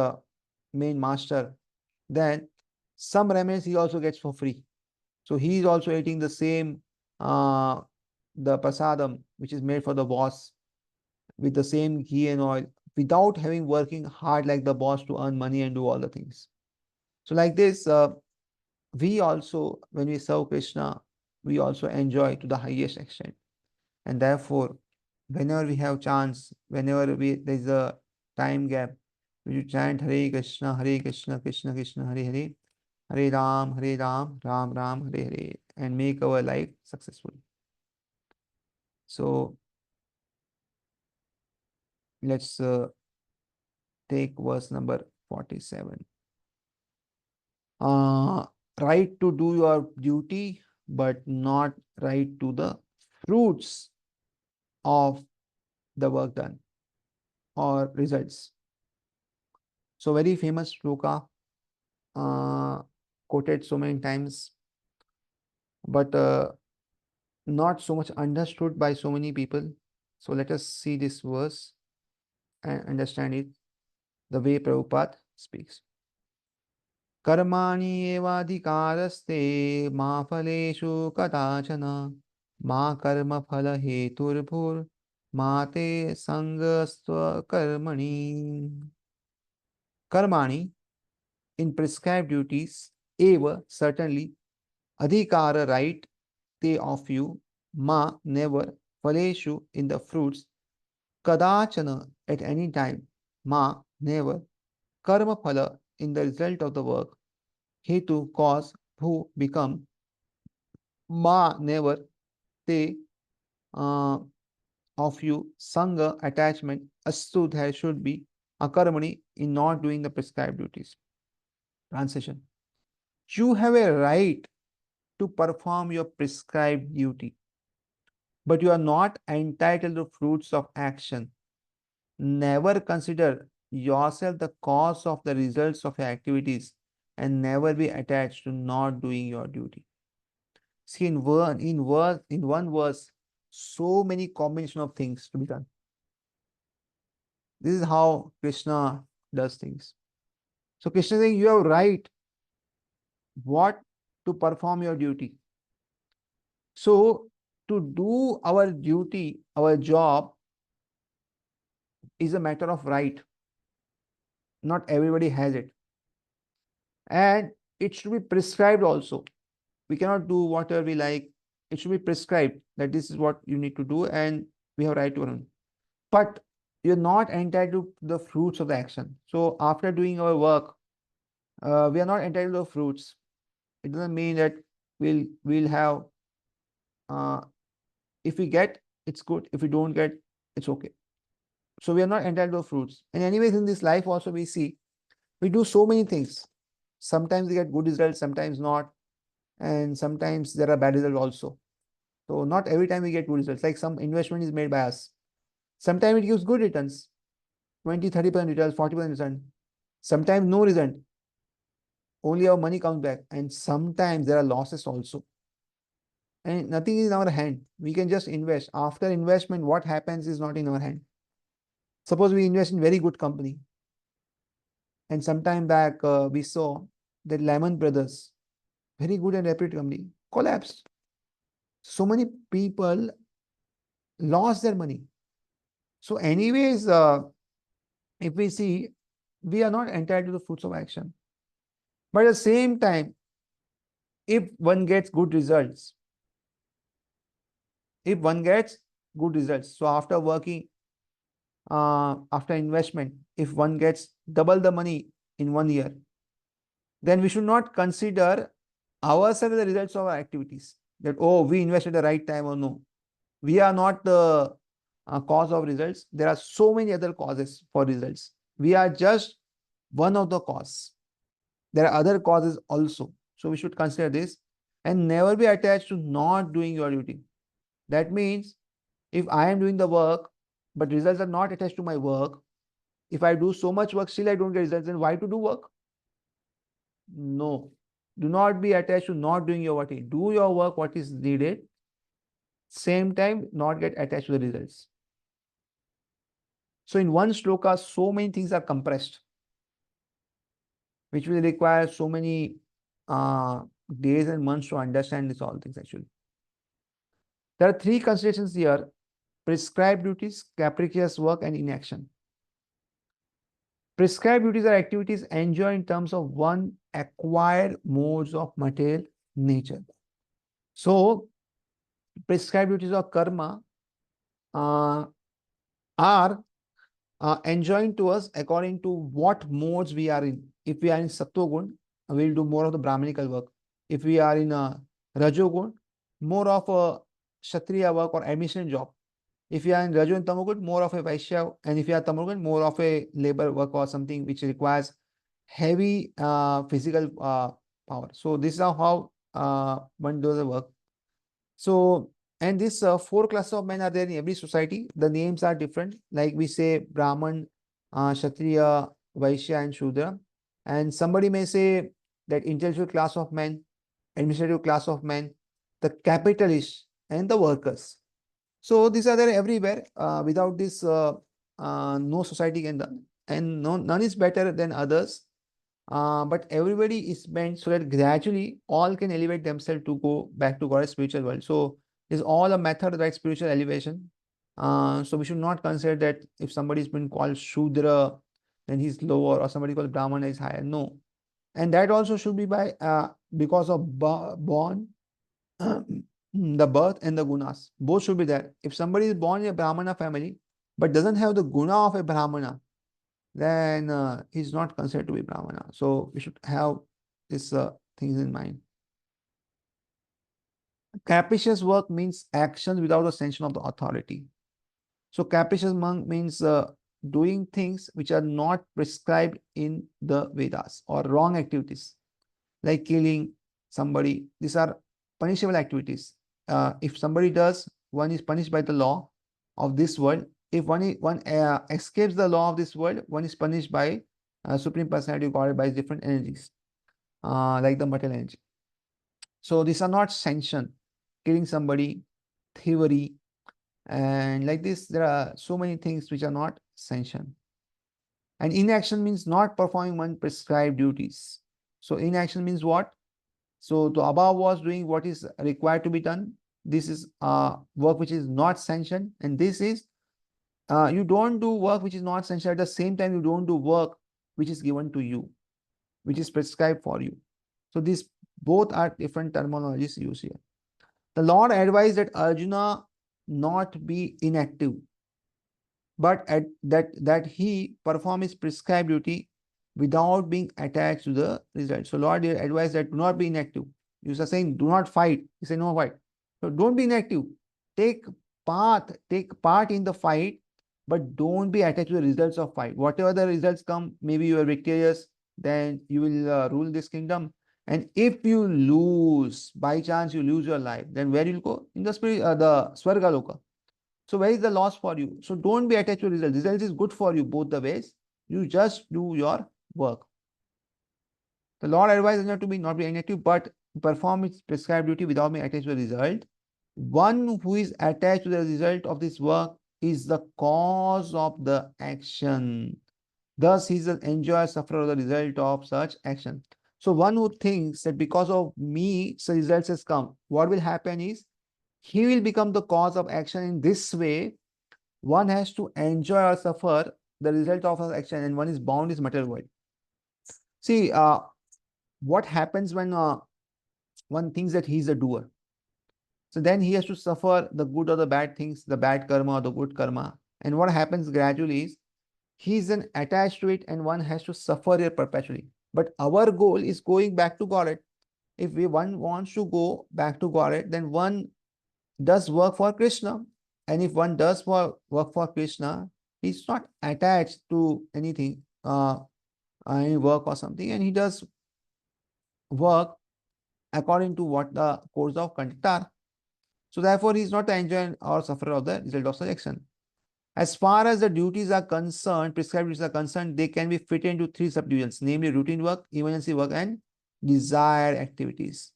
main master, then some remedies he also gets for free. So he is also eating the same the prasadam which is made for the boss with the same ghee and oil, without having working hard like the boss to earn money and do all the things. So like this, we also, when we serve Krishna, we also enjoy to the highest extent. And therefore, whenever we have chance, whenever there's a time gap, we should chant Hare Krishna, Krishna Krishna, Hare Hare, Hare Ram, Ram Ram, Hare Hare, and make our life successful. So let's take verse number 47. Uh, right to do your duty, but not right to the fruits of the work done or results. So very famous shloka, uh, quoted so many times, but not so much understood by so many people. So let us see this verse and understand it the way Prabhupada speaks. कर्माणि एवाधिकारस्ते मा फलेषु कदाचन मा कर्मफलहेतुर्भुर्मा ते सङ्गस्त्वकर्मणि. Karmani, in prescribed duties, eva, certainly, adhikara, right, they of you, ma, never, faleshu, in the fruits, kadachana, at any time, ma, never, karma phala, in the result of the work, hetu, cause, bhu, become, ma, never, te, uh, of you, sangha, attachment, astu, there should be, akarmani, in not doing the prescribed duties. Translation. You have a right to perform your prescribed duty, but you are not entitled to fruits of action. Never consider yourself the cause of the results of your activities and never be attached to not doing your duty. See, in one verse, so many combination of things to be done. This is how Krishna does things. So Krishna is saying you have right what to perform your duty. So to do our duty, our job is a matter of right. Not everybody has it. And it should be prescribed also. We cannot do whatever we like. It should be prescribed that this is what you need to do and we have right to run. But you're not entitled to the fruits of the action. So after doing our work, we are not entitled to the fruits. It doesn't mean that we'll have uh, if we get, it's good. If we don't get, it's okay. So we are not entitled to fruits. And anyways, in this life also we see we do so many things. Sometimes we get good results, sometimes not, and sometimes there are bad results also. So not every time we get good results. Like some investment is made by us. Sometimes it gives good returns, 20-30% returns, 40% return. Sometimes no result. Only our money comes back. And sometimes there are losses also. And nothing is in our hand. We can just invest. After investment, what happens is not in our hand. Suppose we invest in very good company. And some time back, we saw that Lehman Brothers, very good and reputed company, collapsed. So many people lost their money. So anyways, if we see, we are not entitled to the fruits of action. But at the same time, if one gets good results, so after working, after investment, if one gets double the money in 1 year, then we should not consider ourselves the results of our activities. That, oh, we invested at the right time or no. We are not the cause of results. There are so many other causes for results. We are just one of the cause. There are other causes also. So we should consider this and never be attached to not doing your duty. That means if I am doing the work, but results are not attached to my work, if I do so much work, still I don't get results, then why to do work? No. Do not be attached to not doing your work. Do your work, what is needed. Same time, not get attached to the results. So in one shloka, so many things are compressed, which will require so many days and months to understand this all things actually. There are three considerations here: prescribed duties, capricious work, and inaction. Prescribed duties are activities enjoyed in terms of one acquired modes of material nature. So, prescribed duties of karma uh, are enjoined to us according to what modes we are in. If we are in Sattvagun, we'll do more of the Brahminical work. If we are in a Rajogun, more of a Kshatriya work or administration job. If you are in Raju and Tamagun, more of a Vaishya, and if you are Tamagun, more of a labor work or something which requires heavy physical power. So this is how one does the work. So, and this four classes of men are there in every society. The names are different. Like we say Brahman, Kshatriya, Vaishya, and Shudra. And somebody may say that intellectual class of men, administrative class of men, the capitalists, and the workers. So these are there everywhere. Without this, no society can done, and no, none is better than others. But everybody is meant so that gradually all can elevate themselves to go back to God's spiritual world. So it's all a method, right? Spiritual elevation. So we should not consider that if somebody has been called Shudra, then he's lower, or somebody called Brahmana is higher. No, and that also should be by because of born, the birth and the gunas. Both should be there. If somebody is born in a Brahmana family but doesn't have the guna of a Brahmana, then he's not considered to be Brahmana. So we should have these things in mind. Capricious work means actions without the sanction of the authority. So capricious monk means doing things which are not prescribed in the Vedas, or wrong activities like killing somebody. These are punishable activities. If somebody does, one is punished by the law of this world. If one escapes the law of this world, one is punished by Supreme Personality of Godhead by different energies, like the material energy. So these are not sanctioned. Killing somebody, thievery, and like this, there are so many things which are not sanctioned. And inaction means not performing one prescribed duties. So inaction means what? So the above was doing what is required to be done. This is work which is not sanctioned, and this is you don't do work which is not sanctioned. At the same time, you don't do work which is given to you, which is prescribed for you. So these both are different terminologies used here. The Lord advised that Arjuna not be inactive, but that he perform his prescribed duty without being attached to the result. So Lord advised that do not be inactive. You are saying do not fight. You say no fight. So don't be inactive. Take part in the fight, but don't be attached to the results of fight. Whatever the results come, maybe you are victorious, then you will rule this kingdom. And if you lose, by chance you lose your life, then where you'll go? In the spirit, the Swarga Loka. So where is the loss for you? So don't be attached to result. Result is good for you both the ways. You just do your work. The Lord advises not to be not be inactive, but perform its prescribed duty without being attached to the result. One who is attached to the result of this work is the cause of the action. Thus, he is an enjoyer, sufferer of the result of such action. So one who thinks that because of me, such results has come, what will happen is he will become the cause of action. In this way, one has to enjoy or suffer the result of his action, and one is bound is material world. See, what happens when one thinks that he is a doer? So then he has to suffer the good or the bad things, the bad karma or the good karma. And what happens gradually is he is then attached to it, and one has to suffer it perpetually. But our goal is going back to Godhead. If one wants to go back to Godhead, then one does work for Krishna. And if one does work for Krishna, he's not attached to anything, any work or something, and he does work according to what the course of conduct are. So therefore, he is not the enjoyer or sufferer of the result of such action. As far as the duties are concerned, prescribed duties are concerned, they can be fitted into three subdivisions, namely routine work, emergency work, and desired activities.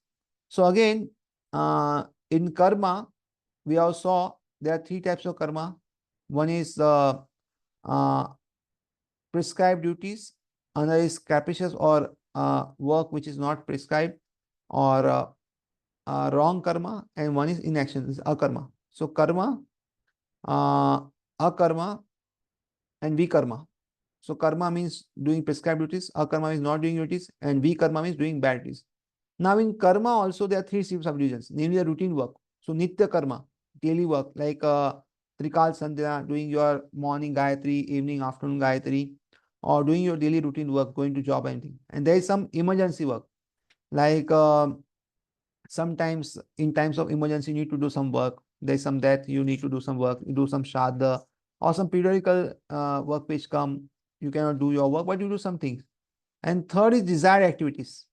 So again, in karma, we also saw there are three types of karma. One is uh, prescribed duties, another is capricious or work which is not prescribed, or wrong karma, and one is inaction, is akarma. So karma, akarma, and vikarma. So karma means doing prescribed duties, akarma means not doing duties, and vikarma means doing bad duties. Now in karma also there are three types of divisions, namely the routine work. So nitya karma, daily work, like Trikal Sandhya, doing your morning Gayatri, evening, afternoon Gayatri, or doing your daily routine work, going to job, anything. And there is some emergency work, like sometimes in times of emergency you need to do some work. There's some death, you need to do some work, you do some shraddha, or some periodical work which come, you cannot do your work, but you do some things. And third is desired activities.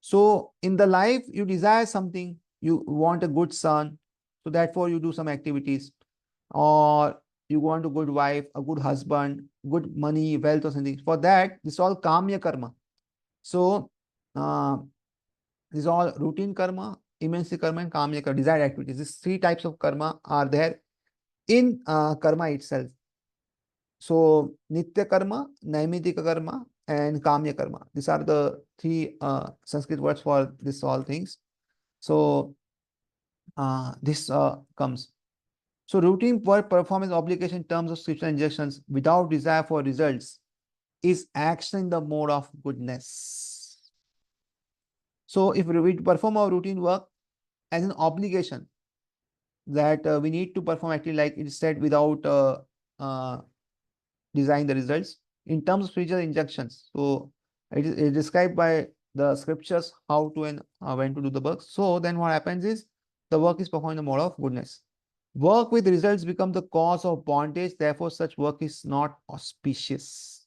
So in the life, you desire something, you want a good son, so therefore you do some activities, or you want a good wife, a good husband, good money, wealth, or something. For that, this is all kamya karma. So uh, this is all routine karma, immense karma, and kamya karma, desired activities. These three types of karma are there in karma itself. So nitya karma, naimitika karma, and kamya karma. These are the three Sanskrit words for this all things. So this comes. So routine work performance obligation in terms of scripture injunctions without desire for results is action in the mode of goodness. So if we perform our routine work as an obligation that we need to perform actually like it is said without uh, desiring the results in terms of spiritual injunctions. So it is described by the scriptures how to and when to do the work. So then what happens is the work is performed in the mode of goodness. Work with results become the cause of bondage. Therefore, such work is not auspicious.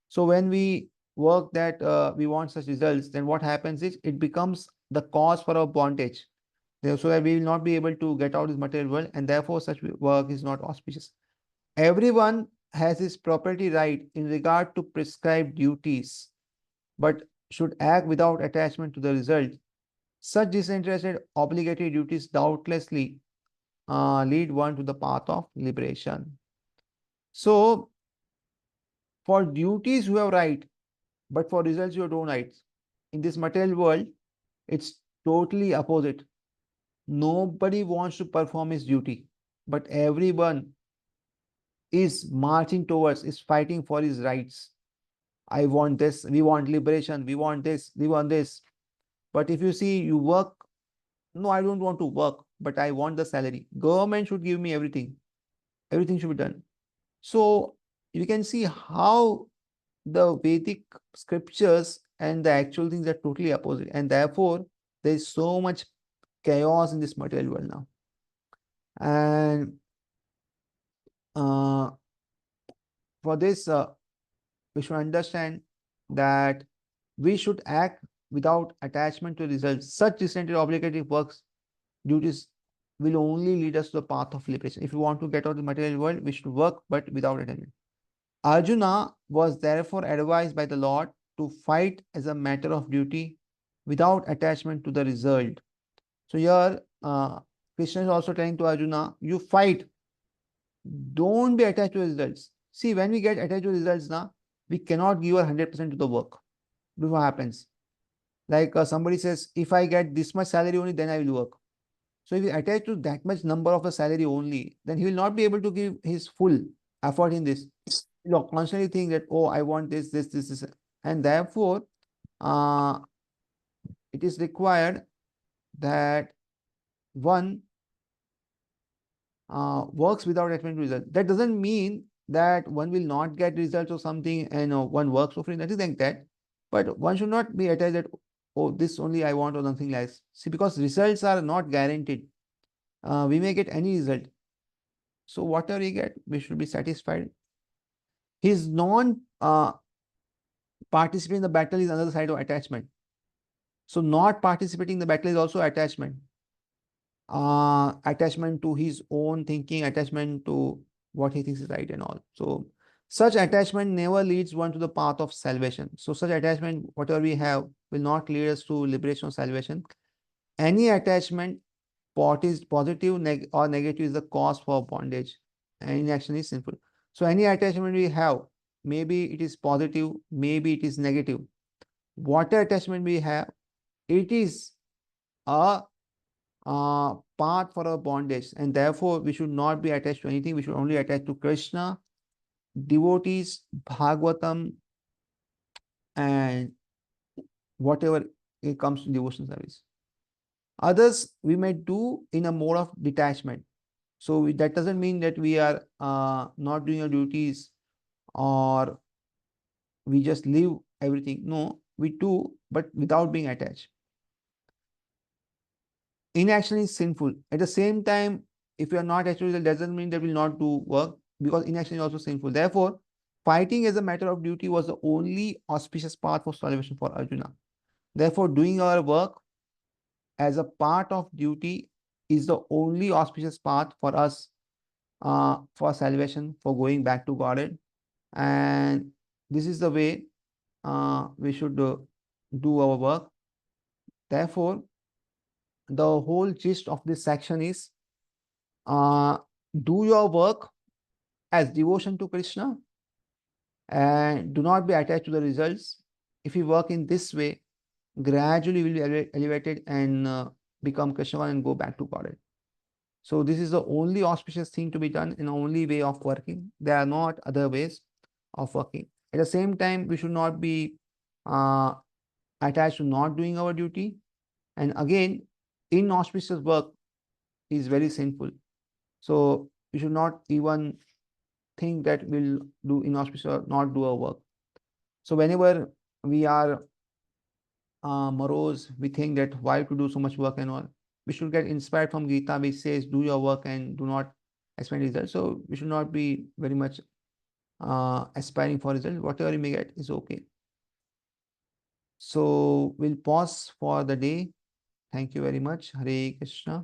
So when we work that we want such results, then what happens is it becomes the cause for our bondage. So that we will not be able to get out of this material world, and therefore such work is not auspicious. Everyone has his property right in regard to prescribed duties, but should act without attachment to the result. Such disinterested obligatory duties doubtlessly lead one to the path of liberation. So, for duties you have right, but for results you don't right. In this material world, it's totally opposite. Nobody wants to perform his duty, but everyone is marching towards, is fighting for his rights. I want this, we want liberation, we want this, we want this. But if you see, you work, no, I don't want to work, but I want the salary. Government should give me everything. Everything should be done. So you can see how the Vedic scriptures and the actual things are totally opposite. And therefore, there is so much chaos in this material world now. And uh, for this, we should understand that we should act without attachment to results. Such distinctive obligatory works duties will only lead us to the path of liberation. If we want to get out of the material world, we should work but without attachment. Arjuna was therefore advised by the Lord to fight as a matter of duty without attachment to the result. So here, Krishna is also telling to Arjuna, you fight, don't be attached to the results. See, when we get attached to results now, we cannot give our 100% to the work. This is what happens. Like somebody says, if I get this much salary only, then I will work. So if he attach to that much number of a salary only, then he will not be able to give his full effort in this. He will constantly think that, oh, I want this. And therefore, uh, it is required that one works without attachment to result. That doesn't mean that one will not get results or something and one works for free, nothing like that. But one should not be attached that, oh, this only I want or nothing less. See, because results are not guaranteed. We may get any result. So whatever we get, we should be satisfied. His non participating in the battle is another side of attachment. So not participating in the battle is also attachment. Attachment to his own thinking, attachment to what he thinks is right and all. So such attachment never leads one to the path of salvation. So such attachment, whatever we have, will not lead us to liberation or salvation. Any attachment, what is positive or negative, is the cause for bondage. And inaction is sinful. So any attachment we have, maybe it is positive, maybe it is negative. Whatever attachment we have, it is a path for a bondage, and therefore we should not be attached to anything. We should only attach to Krishna, devotees, Bhagavatam, and whatever it comes to devotion service. Others we may do in a mode of detachment. So that doesn't mean that we are not doing our duties or we just leave everything. No, we do, but without being attached. Inaction is sinful. At the same time, if you are not attached, it doesn't mean that we will not do work, because inaction is also sinful. Therefore, fighting as a matter of duty was the only auspicious path for salvation for Arjuna. Therefore, doing our work as a part of duty is the only auspicious path for us for salvation, for going back to Godhead. And this is the way we should do our work. Therefore, the whole gist of this section is uh, do your work as devotion to Krishna and do not be attached to the results. If you work in this way, gradually will be elevated and become Krishna and go back to Godhead. So this is the only auspicious thing to be done, in the only way of working. There are not other ways of working. At the same time, we should not be uh, attached to not doing our duty. And again, inauspicious work is very sinful. So we should not even think that we'll do inauspicious or not do our work. So whenever we are morose, we think that why to do so much work and all. We should get inspired from Gita, which says do your work and do not expect results. So we should not be very much aspiring for results. Whatever you may get is okay. So we'll pause for the day. Thank you very much. Hare Krishna.